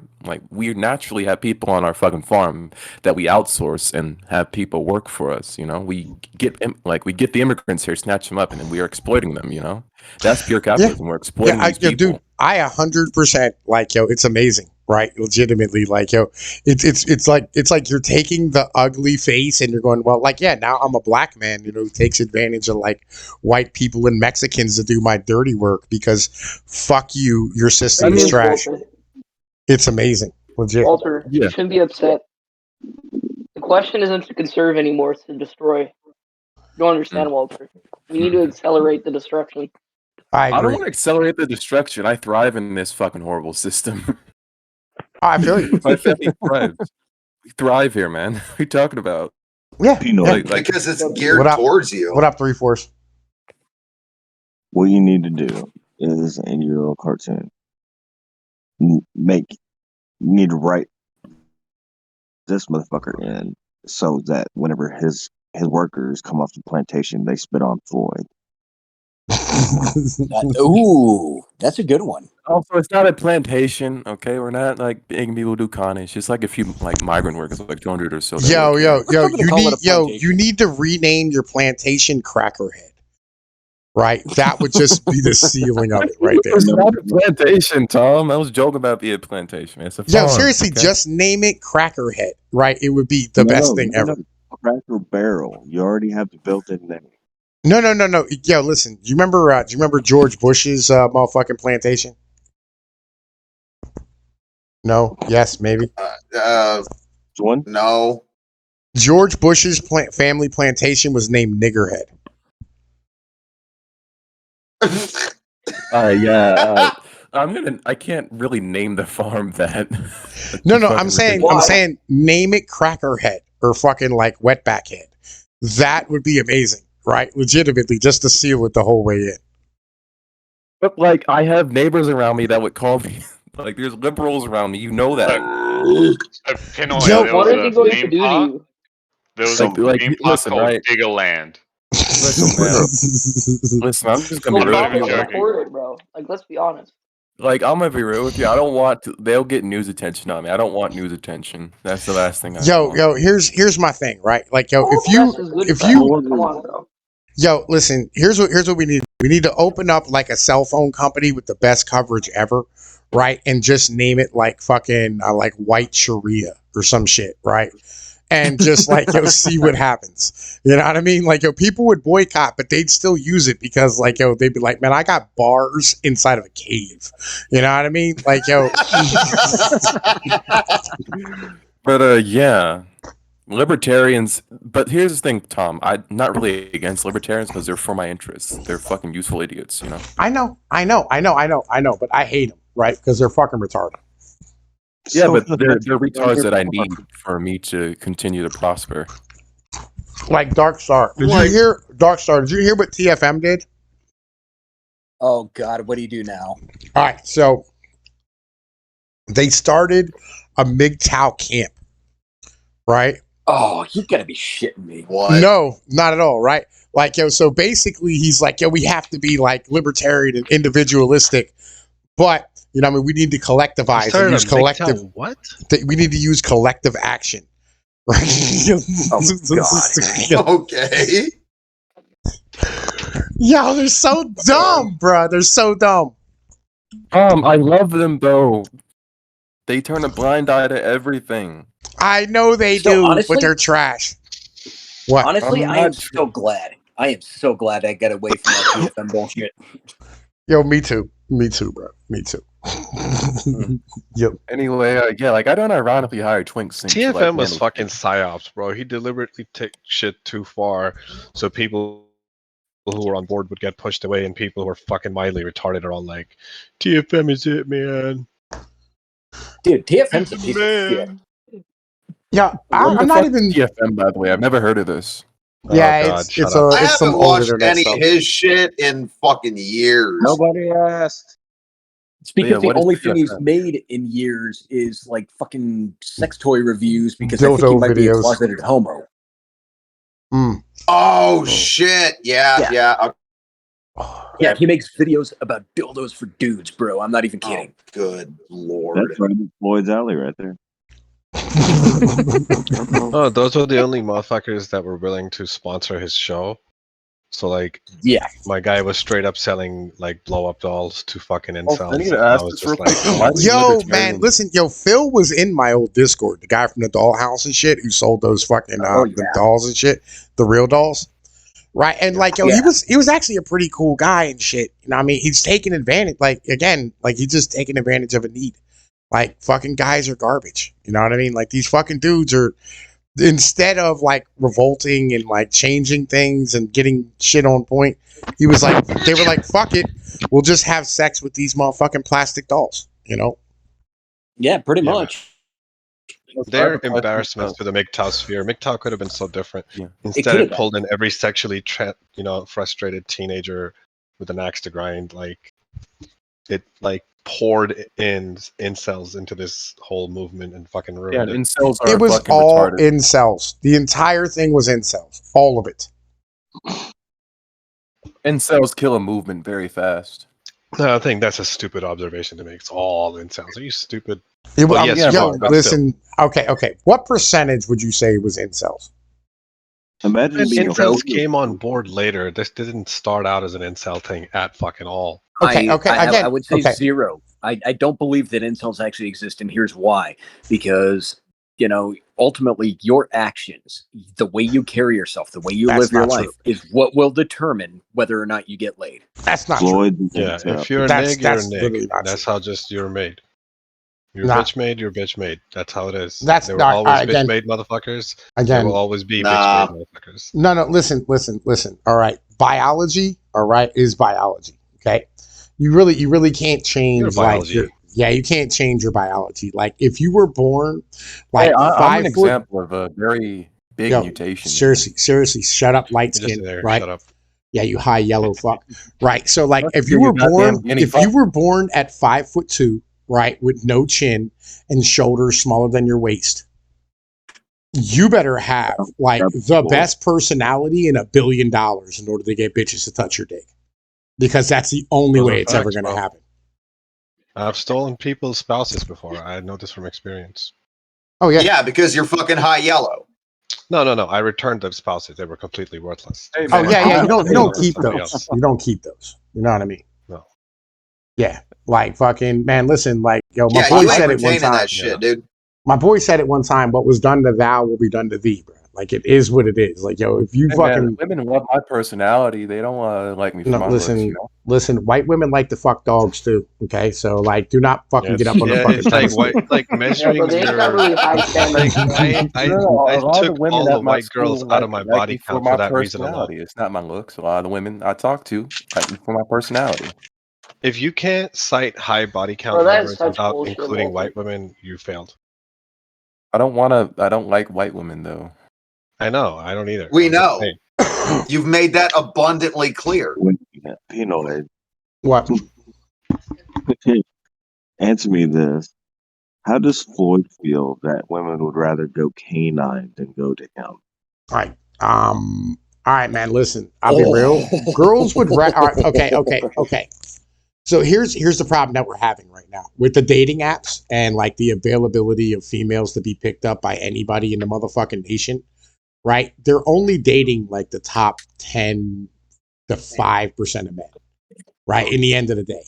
we naturally have people on our fucking farm that we outsource and have people work for us. You know, we get the immigrants here, snatch them up, and then we are exploiting them. You know, that's pure capitalism. We're exploiting these people. Dude, I 100% like, yo, it's amazing. Right, legitimately, like, yo, it's like you're taking the ugly face and you're going, well, like, yeah, now I'm a black man, you know, who takes advantage of like white people and Mexicans to do my dirty work because fuck you, your system is trash. It's amazing, legit. Walter, you shouldn't be upset. The question isn't to conserve anymore; it's to destroy. You don't understand, Walter. We need to accelerate the destruction. I agree. I don't want to accelerate the destruction. I thrive in this fucking horrible system. I feel you. My family thrives. We thrive here, man. What are you talking about? Yeah, because it's geared towards you. What up, 3-4? What you need to do is in your little cartoon, you need to write this motherfucker in so that whenever his workers come off the plantation, they spit on Floyd. Ooh, that's a good one. Also, it's not a plantation, okay? We're not like making people do carnage. It's just like a few like migrant workers, like 200 or so. Yo, you need to rename your plantation Crackerhead. Right, that would just be the ceiling of it, right there. It's not a plantation, Tom. I was joking about being a plantation, man. It's a farm, seriously, okay? just name it Crackerhead. Right, it would be the best thing ever. Cracker Barrel. You already have the built-in name. No. Yo, listen. Do you remember George Bush's motherfucking plantation? No. Yes. Maybe. One. No. George Bush's family plantation was named Niggerhead. I can't really name the farm that. No. I'm saying name it Crackerhead or fucking like Wetback Head. That would be amazing. Right, legitimately, just to seal it the whole way in. But like, I have neighbors around me that would call me like, there's liberals around me. You know that. Pinoy, Yo, there What was are they a going to theme do to park. you? There was Like, a theme park listen, called right? Diggerland. Listen, man. Listen, I'm just gonna Well, be real with probably you. joking. Like, support it, bro. Like, let's be honest. I'm gonna be real with you. I don't want to. They'll get news attention on me. I don't want news attention. That's the last thing I want. yo, here's my thing, right? Like, yo, All press is good press. Come on, bro. yo, listen, here's what we need. We need to open up like a cell phone company with the best coverage ever, right? And just name it like fucking like White Sharia or some shit, right? And just like, yo, see what happens. You know what I mean? Like, yo, people would boycott, but they'd still use it because, like, yo, they'd be like, man, I got bars inside of a cave. You know what I mean? Like, yo. But yeah, libertarians. But here's the thing, Tom. I'm not really against libertarians because they're for my interests. They're fucking useful idiots, you know. I know, but I hate them, right? Because they're fucking retarded. Yeah, but they're retards that I need for me to continue to prosper. Like Dark Star. Did you hear Dark Star? Did you hear what TFM did? Oh God, what do you do now? All right, so they started a MGTOW camp, right? Oh, you gotta be shitting me. What? No, not at all, right? Like, yo, so basically he's like, yo, we have to be like libertarian and individualistic, but you know, I mean, we need to collectivize and use collective. What? We need to use collective action, right? Oh God. Okay. Yo, they're so dumb, bro. They're so dumb. I love them though. They turn a blind eye to everything. I know they So, do, honestly- but they're trash. What? Honestly, I'm I am not so glad. I am so glad I got away from that TFM bullshit. Yo, me too. Me too, bro. Me too. Yep. Anyway, yeah, like I don't ironically hire Twink Sinks. TFM was fucking psyops, bro. He deliberately took shit too far, so people who were on board would get pushed away, and people who are fucking mildly retarded are all like, "TFM is it, man." Dude, TFM's a piece of shit. Yeah, What the I'm not fuck even. is TFM, by the way, I've never heard of this. Yeah, Oh, God, it's shut up. I it's some haven't old watched internet any stuff. of his shit in fucking years. Nobody asked. It's because Yeah, the what is only thing he's TFM? made in years is like fucking sex toy reviews because I think he Dildo might be a videos. closeted homo. Mm. Oh shit! Yeah. Yeah, he makes videos about dildos for dudes, bro. I'm not even kidding. Oh, good lord. That's right up Floyd's alley right there. Oh, those were the only motherfuckers that were willing to sponsor his show. So like, Yeah. my guy was straight up selling like blow up dolls to fucking incels. I need to and I ask was this real just quick. like, Why do Yo, libertarians- man, listen, yo, Phil was in my old Discord, the guy from the dollhouse and shit, who sold those fucking the dolls and shit, the real dolls, right? And like, yo, he was actually a pretty cool guy and shit. You know, what I mean, he's taking advantage, like again, like he's just taking advantage of a need. Like fucking guys are garbage. You know what I mean? Like these fucking dudes are. Instead of like revolting and like changing things and getting shit on point, he was like, they were like, fuck it, we'll just have sex with these motherfucking plastic dolls, you know? Yeah, pretty much. they're embarrassments to the MGTOW sphere. MGTOW could have been so different. Yeah. Instead, it pulled in every sexually, frustrated teenager with an axe to grind. Like, it like poured in incels into this whole movement and fucking ruined it. Incels are It was fucking all retarded. incels. The entire thing was incels. All of it. Incels kill a movement very fast. No, I think that's a stupid observation to make. It's all incels. Are you stupid? It, Well, yes, you yo, are, but listen, okay. What percentage would you say was incels? Imagine And being incels came on board later. This didn't start out as an incel thing at fucking all. Okay, I would say okay. zero. I don't believe that incels actually exist, and here's why. Because, ultimately your actions, the way you carry yourself, the way you live your life is what will determine whether or not you get laid. That's not Floyd. Yeah, if you're a nig, you're a nig. That's how just you're made. You're bitch made, you're bitch made. That's how it is. There will always bitch made motherfuckers. There will always be bitch made motherfuckers. No, listen. All right. Biology, all right, is biology. Okay. You really can't change you can't change your biology. Like if you were born like Hey, I'm 5 an foot, example of a very big mutation. Seriously, shut up, light skin, right? Shut up. Yeah, you high yellow fuck. Right. So like Let's if hear you were your goddamn born guinea if fuck. you were born at 5'2", right, with no chin and shoulders smaller than your waist, you better have like the best personality and $1 billion in order to get bitches to touch your dick. Because that's the only Those way are it's ever facts, gonna bro. happen. I've stolen people's spouses before. I know this from experience. Oh yeah. Yeah, because you're fucking high yellow. No. I returned the spouses. They were completely worthless. Hey, Oh man, yeah. You I'm don't for keep somebody those. else. You don't keep those. You know what I mean? No. Yeah. Like fucking man, listen, like yo, my Yeah, boy you ain't said it one retaining time. that shit, dude. My boy said it one time, what was done to thou will be done to thee, bro. Like it is what it is. Like yo, if you Hey, fucking man, women love my personality. They don't like me for no, my looks, you know. listen, white women like to fuck dogs too. Okay, so like do not fucking get up on the fucking it's like pedestal. like Yeah, measuring but they ain't got your. really high standards. Like I No, I a lot of the took women all the at my white girls school out of my like me body for count my for that reason alone. personality. It's not my looks. A lot of the women I talk to like me for my personality. If you can't cite high body count Bro, that is numbers such without bullshit, including Walter. white women, you failed. I don't like white women though. I know. I don't either. We I'm just know. saying. You've made that abundantly clear. Pnoid, What? answer me this. How does Floyd feel that women would rather go canine than go to him? All right. All right, man. Listen, I'll be real. Girls would all right, okay. So here's the problem that we're having right now with the dating apps and like the availability of females to be picked up by anybody in the motherfucking nation, right? They're only dating like the top 10 to 5% of men, right? In the end of the day.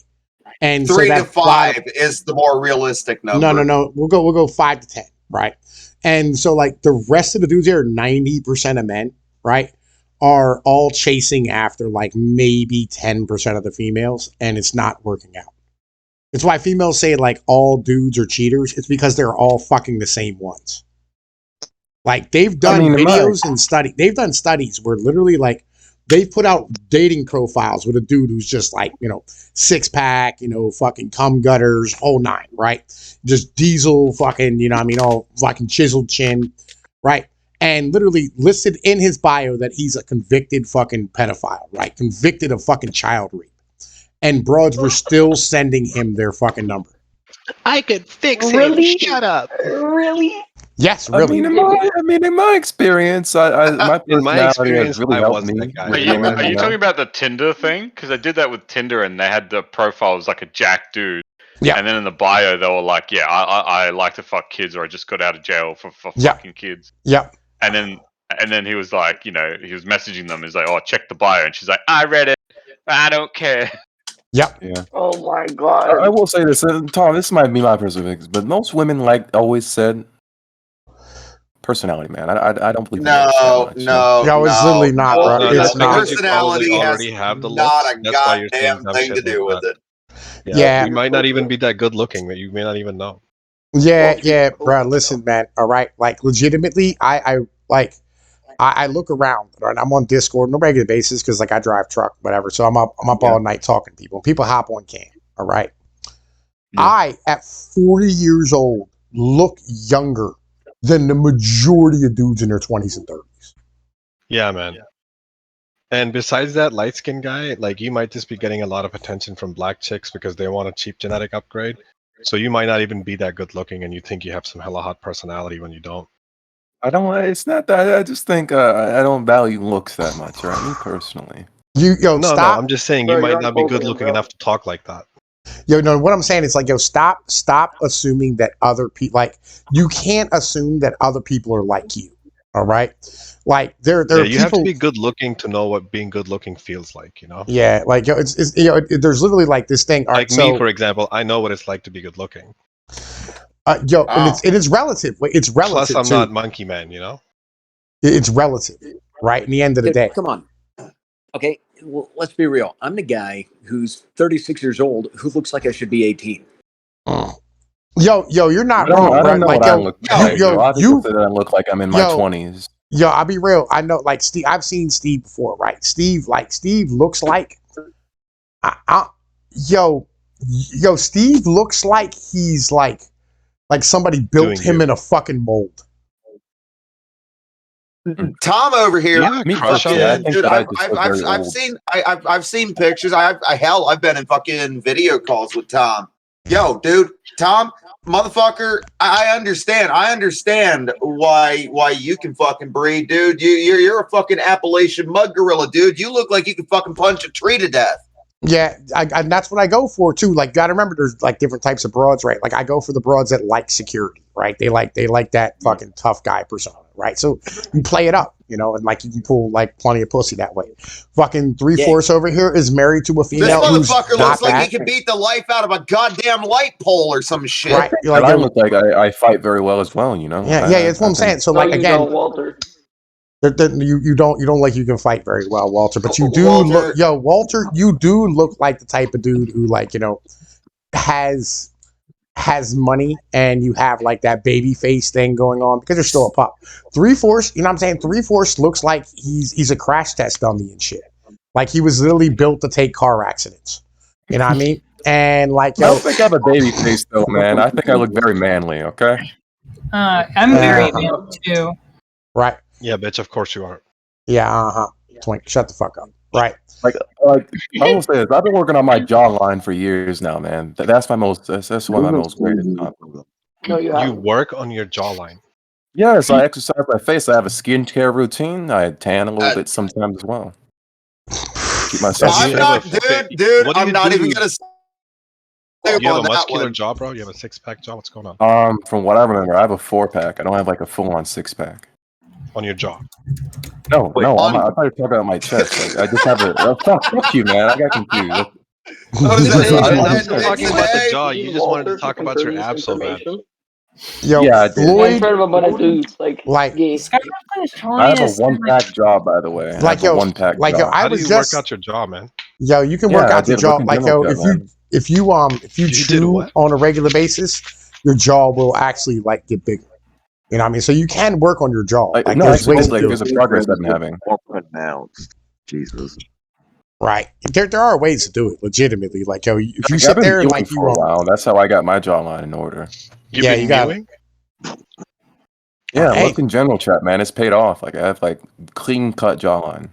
And so 3 to that 5 is the more realistic number. no. We'll go 5 to 10, right? And so like the rest of the dudes here, 90% of men, right, are all chasing after like maybe 10% of the females, and it's not working out. It's why females say like all dudes are cheaters. It's because they're all fucking the same ones. Like they've done videos and they've done studies where literally like they put out dating profiles with a dude who's just like, you know, 6-pack, you know, fucking cum gutters, whole nine, right? Just diesel fucking, you know what I mean, all fucking chiseled chin, right? And literally listed in his bio that he's a convicted fucking pedophile, right? Convicted of fucking child rape. And broads were still sending him their fucking number. I could fix Really? Shut up. Really? Yes, I really. mean, in my experience, my In my personality has experience, really I helped was me that guy. with Are you, women. are you You talking know? about the Tinder thing? Because I did that with Tinder, and they had the profile as like a jack dude. Yeah. And then in the bio, they were like, "Yeah, I like to fuck kids, or I just got out of jail for Yeah. fucking kids." Yep. And then he was like, you know, he was messaging them. He's like, "Oh, check the bio," and she's like, "I read it. I don't care." Yep. Yeah. Oh my I god. will say this, Tom. This might be my perspective, but most women always said personality, man. I don't believe in looks that No, much. You know? no, No, it's no. literally not, bro. No, It's that's not. because you probably Personality has already have the not looks. a That's why you're saying goddamn dumb thing to shit like do with that. it. Yeah. You might not even be that good looking, but you may not even know. Yeah, bro. Listen, man. All right, like legitimately, I look around, and I'm on Discord on a regular basis because like I drive truck, whatever. So I'm up all night talking to people. People hop on cam. All right. Yeah. I at 40 years old look younger than the majority of dudes in their 20s and 30s. Yeah, man. And besides that light skinned guy, like you might just be getting a lot of attention from black chicks because they want a cheap genetic upgrade. So you might not even be that good looking, and you think you have some hella hot personality when you don't. I don't. It's not that. I just think I don't value looks that much, right? Me personally. No, Stop. I'm just saying Bro, you might you're not be good uncultured, looking bro. enough to talk like that. No, what I'm saying is like, stop assuming that other people, like, you can't assume that other people are like you. All right. Like there are you people, have to be good looking to know what being good looking feels like, you know? Yeah. Like, it's there's literally like this thing. All Like right, me, for example, I know what it's like to be good looking. and it's relative. It's relative. Plus, I'm too. not monkey man, you know? It's relative, right? In the end of the Dude, day. come on. Okay, well, let's be real. I'm the guy who's 36 years old who looks like I should be 18. Yo, you're not wrong, I bro. don't know Like, what I look like. A lot of people say that I look like I'm in my 20s. Yo, I'll be real. I know, like Steve. I've seen Steve before, right? Steve looks like, Steve looks like he's like somebody built him in a fucking mold. Tom over here. Me crush on that. Dude, I've seen pictures. I've been in fucking video calls with Tom. Yo, dude, Tom, motherfucker, I understand why you can fucking breed, dude. You're a fucking Appalachian mud gorilla, dude. You look like you can fucking punch a tree to death. Yeah, and that's what I go for too. Like, gotta remember, there's like different types of broads, right? Like, I go for the broads that like security, right? They like that fucking tough guy persona, right? So you play it up, you know, and like you can pull like plenty of pussy that way. Fucking 3/4 over here is married to a female. This motherfucker looks like he can beat the life out of a goddamn light pole or some shit. Right? Like, I look like I fight very well as well, you know. Yeah, that's what I'm saying. So like again. Don't, Walter. You don't like you can fight very well, Walter, but you do look, Walter, you do look like the type of dude who, like, you know, has money, and you have like that baby face thing going on because you're still a pup. 3/4, you know what I'm saying? 3/4 looks like he's a crash test dummy and shit. Like he was literally built to take car accidents. You know what I mean? And like, I don't think I have a baby face though, man. I think I look very manly. Okay. I'm very manly too. Right. Yeah, bitch. Of course you are. Yeah. Twink, shut the fuck up. Right. Like I will say this. I've been working on my jawline for years now, man. That's one of my most greatest compliments. No, you work on your jawline. Yes, I exercise my face. I have a skincare routine. I tan a little bit sometimes as well. Keep myself. I'm not, dude. I'm not even gonna. You have a muscular jaw, bro. You have a 6-pack jaw. What's going on? From what I remember, I have a 4-pack. I don't have like a full-on 6-pack. On your jaw. No, I thought you were talking about my chest. Like, I just have a. Fuck you, man. I got confused. Talking about the jaw. You just wanted to talk about your abs so bad. Yo, yeah, in front of a bunch of dudes, like I have a 1-pack jaw, by the way. Like yo, 1-pack. Like yo, How do you work out your jaw, man? Yo, you can work out your jaw. Like yo, if you chew on a regular basis, your jaw will actually like get bigger. You know what I mean? So you can work on your jaw. Like, like, no, there's ways to do there's it. a progress I've been having. More pronounced. Jesus. Right. There are ways to do it legitimately. Like yo, if you sit I've been there and like you for a while, that's how I got my jawline in order. You've been mewing? Yeah, look in general, chat, man. It's paid off. Like I have like clean cut jawline.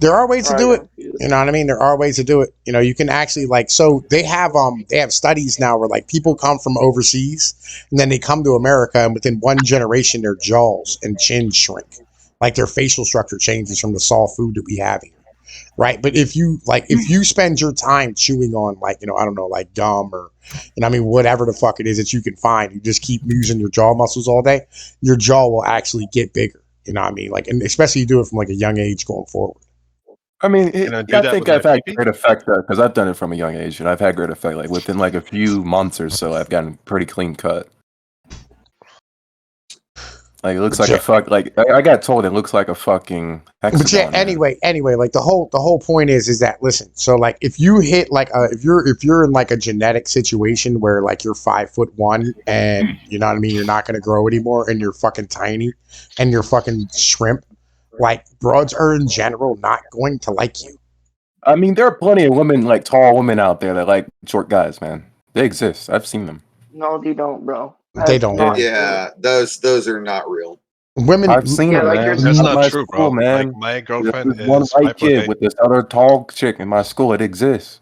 There are ways to do it. You know what I mean? There are ways to do it. You know, you can actually like, so they have studies now where like people come from overseas and then they come to America, and within one generation their jaws and chin shrink. Like their facial structure changes from the soft food that we have here. Right. But if you spend your time chewing on like, you know, I don't know, like gum or, you know, I mean, whatever the fuck it is that you can find, you just keep using your jaw muscles all day, your jaw will actually get bigger. You know what I mean? Like, and especially you do it from like a young age going forward. I mean, I think I've had great effect because I've done it from a young age, and I've had great effect. Like within like a few months or so, I've gotten pretty clean cut. Like it looks like a fuck. Like I got told it looks like a fucking hexagon. But yeah, anyway, like the whole point is that listen. So like if you hit like if you're in like a genetic situation where like you're 5'1" and you know what I mean, you're not gonna grow anymore, and you're fucking tiny, and you're fucking shrimp. Like broads are in general not going to like you. I mean, there are plenty of women, like tall women out there that like short guys, man. They exist. I've seen them. No, they don't, bro. They don't. Yeah, those are not real. Women, I've seen them, man. That's not true, bro. Man. Like, my girlfriend There's one white kid with this other tall chick in my school. It exists.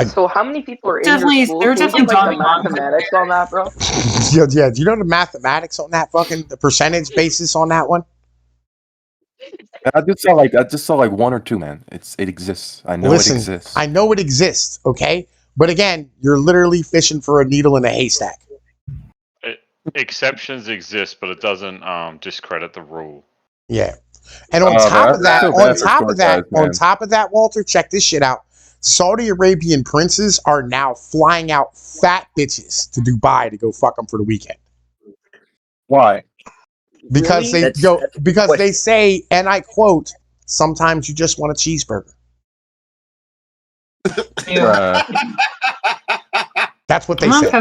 So how many people are in definitely, your school? they're definitely like the mathematics on that, bro? yeah. Do you know the mathematics on that the percentage basis on that one? I just saw like 1 or 2, man. It exists. I know it exists. I know it exists. Okay, but again, you're literally fishing for a needle in a haystack. Exceptions exist, but it doesn't discredit the rule. Yeah, and on top of that, Walter, check this shit out. Saudi Arabian princes are now flying out fat bitches to Dubai to go fuck them for the weekend. Why? Because they say, and I quote, sometimes you just want a cheeseburger. That's what they say.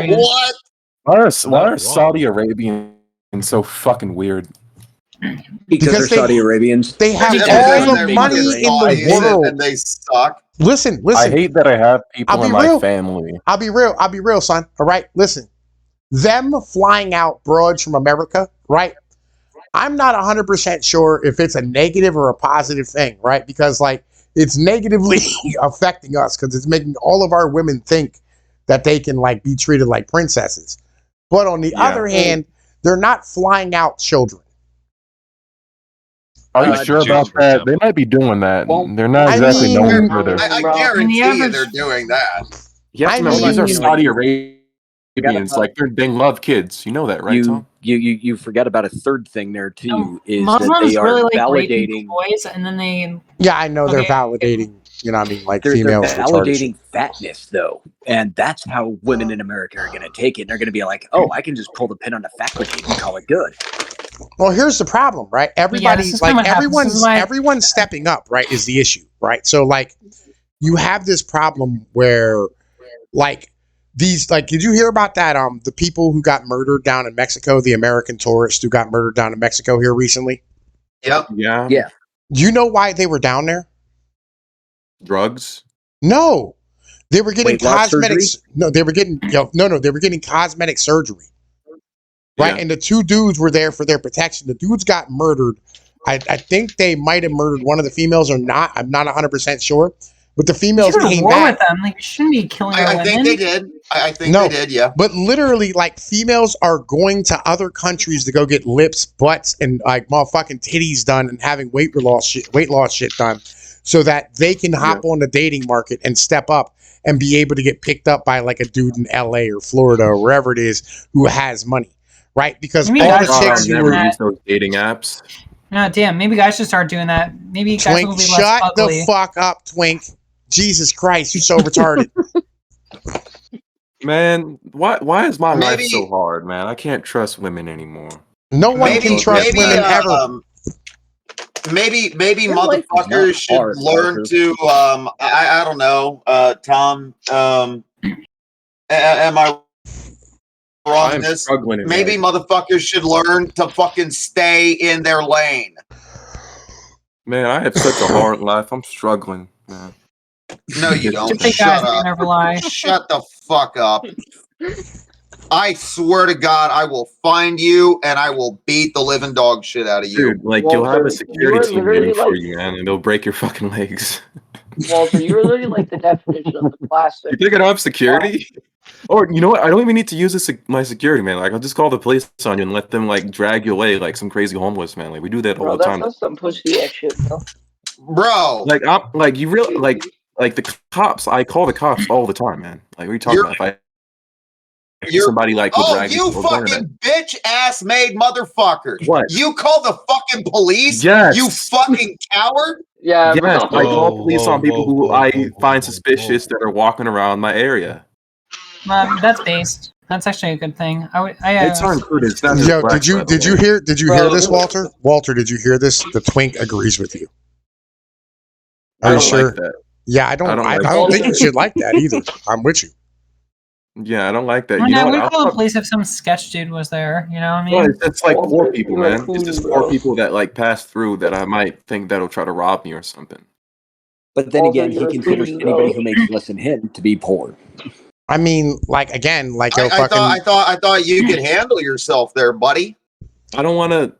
What? Why are Saudi Arabians so fucking weird? Because they're Saudi Arabians. They have all the money in the world. And they suck. Listen. I hate that I have people in my family. I'll be real, son. All right, listen. Them flying out broads from America right? I'm not 100% sure if it's a negative or a positive thing, right? Because like it's negatively affecting us because it's making all of our women think that they can like be treated like princesses. But on the other hand, they're not flying out children. Are you Like sure Jews, about for that? example. They might be doing that. Well, They're not I exactly mean- known for their. I Bro. guarantee you average- they're doing that. You have I to remember these mean- are Saudi Arabians. forgot Like they love kids. You know that, right, Tom? You forget about a third thing there too, is that Muslims they are really like raping validating. boys, and then they Yeah, I know they're Okay. validating, you know what I mean, like They're females retarded shit. validating fatness, though, and that's how women in America are going to take it. And they're going to be like, "Oh, I can just pull the pin on a fat grenade and call it good." Well, here's the problem, right? Everybody's is kinda like what happens. This is why- everyone's stepping up, right? Is the issue, right? So like you have this problem where like these like did you hear about that the people who got murdered down in Mexico, the American tourists who got murdered down in Mexico here recently? Yep. Yeah. Yeah. Do you know why they were down there? Drugs. No. They were getting Weight loss cosmetic surgery? no, they were getting no, they were getting cosmetic surgery. Right? Yeah. And the two dudes were there for their protection. The dudes got murdered. I think they might have murdered one of the females or not. I'm not 100% sure. But the you females should go to came war back. with them. Like, you shouldn't be killing our I women. think they did. I think No. they did. Yeah. But literally, like, females are going to other countries to go get lips, butts, and like motherfucking titties done and having weight loss shit done so that they can hop on the dating market and step up and be able to get picked up by like a dude in LA or Florida or wherever it is who has money. Right? Because Maybe all guys the should chicks start who never were that. use those dating apps. No, damn. Maybe guys should start doing that. Maybe guys Twink, will be less shut ugly. the fuck up, Twink. Jesus Christ, you're so retarded. Man, why is my life Maybe- so hard, man? I can't trust women anymore. No one Maybe can trust maybe women ever. maybe Your life is not motherfuckers should hard, learn Walter. to I don't know, Tom. Am I wrong in I'm this? struggling. in Maybe life. motherfuckers should learn to fucking stay in their lane. Man, I have such a hard life. I'm struggling, man. No, you don't. Just think Shut guys can up. never lie. Shut the fuck up. I swear to God, I will find you and I will beat the living dog shit out of you. Dude, like you'll have Walter, a you security are team literally waiting for like- you, man, and they'll break your fucking legs. Walter, you're literally like the definition of the classic. You think I don't have security? Or you know what? I don't even need to use my security, man. Like I'll just call the police on you and let them like drag you away like some crazy homeless man. Like we do that all Bro, the time. that's some pussy ass shit, bro. Bro, Like I'm like you really like the cops. I call the cops all the time, man. Like what are you talking You're- about? If I see somebody like would oh, drag you me to the corner, fucking bitch ass made motherfucker. What? You call the fucking police? Yes. You fucking coward? Yeah, yes, bro. I call police on people who I find whoa, suspicious that are walking around my area. That's based. That's actually a good thing. It's our included. It's not just Yo, black, by the did you way. hear hear Bro. this, Walter? Walter, did you hear this? The Twink agrees with you. I Are you don't sure? like that. Yeah, I don't I don't I like don't think you should like that either. I'm with you. Yeah, I don't like that. Well, You know no, what? we'd I'll call the fuck- police if some sketch dude was there. You know what I No, mean? it's like Walter, poor people, you're a man. It's fool, just bro. poor people that like pass through that I might think that'll try to rob me or something. But then Walter, again, he you're a considers fool, anybody bro. who makes less than him to be poor. I mean, like again, like yo, I thought you could handle yourself there, buddy. I don't want to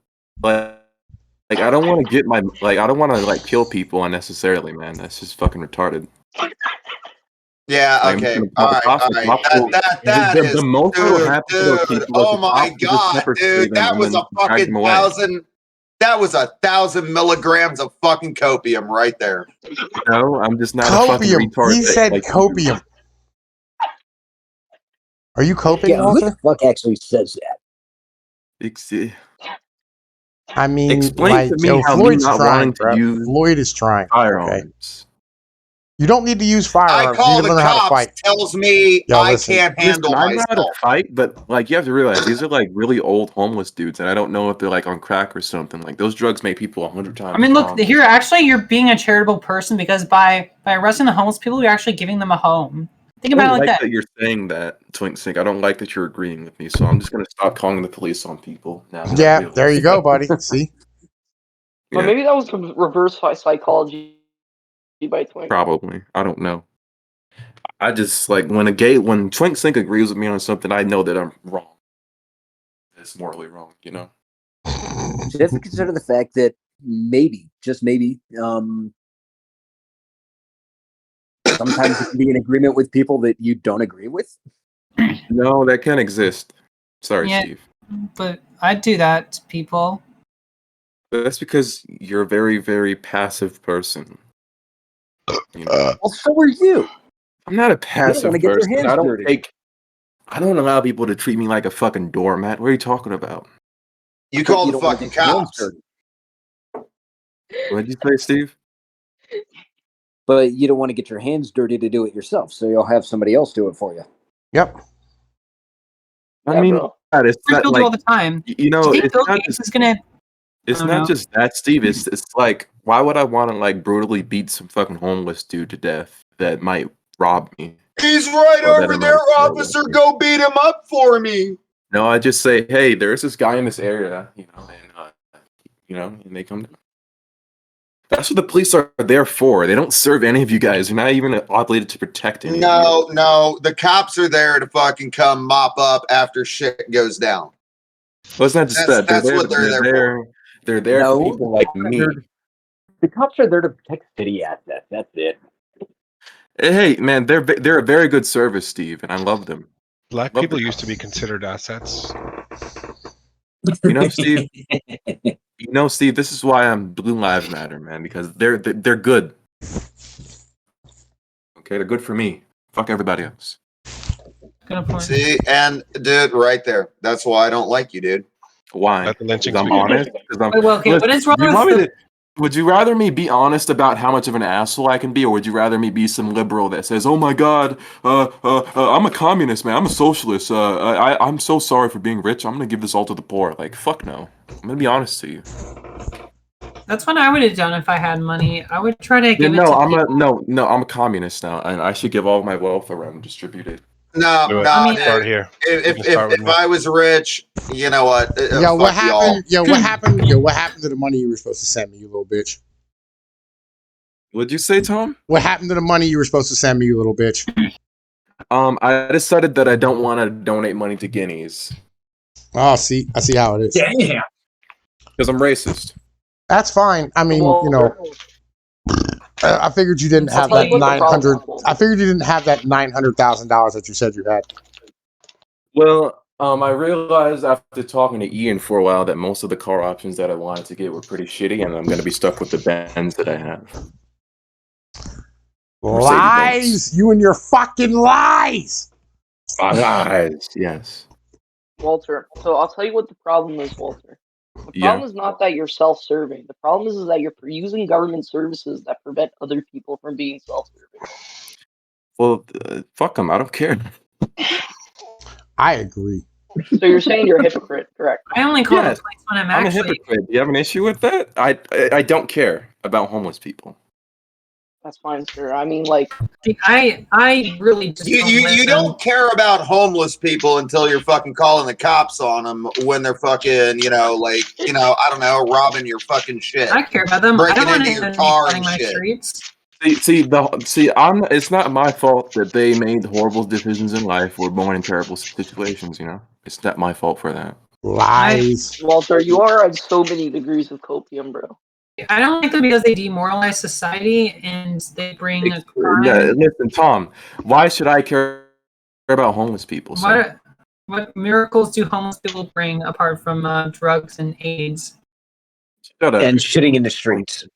like I don't want to get my I don't want to like kill people unnecessarily, man. That's just fucking retarded. Yeah, Like, okay. the All right, cops- all the right. cops will- That the is, most that'll happen to those dude, people is oh the my cops will just God, pepper spray dude, them that and was then a drag fucking them away. 1,000 milligrams of fucking copium right there. No, I'm just not a fucking copium. retard. He that, said like, copium. Are you coping, Yeah, who Walter? the fuck actually says that? I mean, Explain like, to me yo, how me Floyd's not trying, wanting to bro. use Floyd is trying. Okay, firearms. you don't need to use I firearms. You call need to the learn how to cops, fight. tells me Yo, I listen. can't handle Listen, I'm not a myself. fight, but like you have to realize these are like really old homeless dudes, and I don't know if they're like on crack or something. Like those drugs make people 100 times. I mean, look stronger. here. Actually, you're being a charitable person because by arresting the homeless people, you're actually giving them a home. Think I about it don't like like that. that you're saying that, Twink Sink. I don't like that you're agreeing with me, so I'm just gonna stop calling the police on people now. that I Yeah, realize there you that. go, buddy. See? But Yeah, maybe that was some reverse psychology by Twink. probably. I don't know. I just like when Twink Sink agrees with me on something, I know that I'm wrong. It's morally wrong, you know. You have to consider the fact that maybe, just maybe, sometimes you can be in agreement with people that you don't agree with. No, that can't exist. Sorry, Yeah. Steve. But I do that to people. That's because you're a very, very passive person. You know? Well, so are you. I'm not a You don't passive want to get your person. hands dirty. I don't allow people to treat me like a fucking doormat. What are you talking about? You But call you the don't want to fucking get your hands cops. dirty. What did you say, Steve? But you don't want to get your hands dirty to do it yourself, so you'll have somebody else do it for you. Yep. I Yeah, mean, bro. God, it's not People do all the time. you Do you know, think it's Bill not Gates just is gonna? it's I don't not know. just that, Steve. It's like, why would I want to like brutally beat some fucking homeless dude to death that might rob me? He's right Or that over I there, might steal with officer. me? Go beat him up for me. No, I just say, hey, there's this guy in this area, and they come. That's what the police are there for. They don't serve any of you guys. They're not even obligated to protect any of you. No. The cops are there to fucking come mop up after shit goes down. Well, it's not just that. That's what they're there for. They're there for people like me. The cops are there to protect city assets. That's it. Hey, man, they're a very good service, Steve, and I love them. Black Love people the used to be cops. considered assets. You know, Steve. Steve, this is why I'm Blue Lives Matter, man, because they're good. Okay, they're good for me. Fuck everybody else. Good point. See, and dude, right there. That's why I don't like you, dude. Why? Let the lynchings Because I'm begin. honest. Wait, well, okay, what is wrong do you with want me the- to? Would you rather me be honest about how much of an asshole I can be, or would you rather me be some liberal that says, "Oh my God, I'm a communist, man. I'm a socialist. I'm so sorry for being rich. I'm gonna give this all to the poor." Like, fuck no. I'm gonna be honest to you. That's what I would have done if I had money. I would try to give it no, to I'm people. I'm a communist now, and I should give all my wealth around and distribute it. No, Do it. I mean, dude. Start here. If I was rich, you know what? Yo, what Fuck y'all. happened? Yo, what happened? Yo, what happened to the money you were supposed to send me, you little bitch? What'd you say, Tom? What happened to the money you were supposed to send me, you little bitch? I decided that I don't want to donate money to guineas Oh, I see how it is. Damn. because I'm racist. That's fine. I mean, Well, you know, I figured you didn't I'll have tell that you what the 900. problem is. I figured you didn't have that $900,000 that you said you had. Well, I realized after talking to Ian for a while that most of the car options that I wanted to get were pretty shitty, and I'm going to be stuck with the Benz that I have. Lies, you and your fucking lies. Lies, yes. Walter, so I'll tell you what the problem is, Walter. The Yeah. problem is not that you're self-serving. The problem is that you're using government services that prevent other people from being self-serving. Well, fuck them. I don't care. I agree. So you're saying you're a hypocrite, correct? I only call Yes, the police when I'm I'm a actually. hypocrite. Do you have an issue with that? I don't care about homeless people. That's fine, sir. I mean, like, I really just don't You listen. don't care about homeless people until you're fucking calling the cops on them when they're fucking, I don't know, robbing your fucking shit. I care about them. I Breaking don't want into to your be car flooding and my shit. streets. It's not my fault that they made horrible decisions in life or born in terrible situations. It's not my fault for that. Lies. Walter, you are at so many degrees of copium, bro. I don't like them because they demoralize society and they bring a crime. Yeah, listen, Tom. Why should I care about homeless people? Sir? What miracles do homeless people bring apart from drugs and AIDS? Shut up. And shitting in the streets.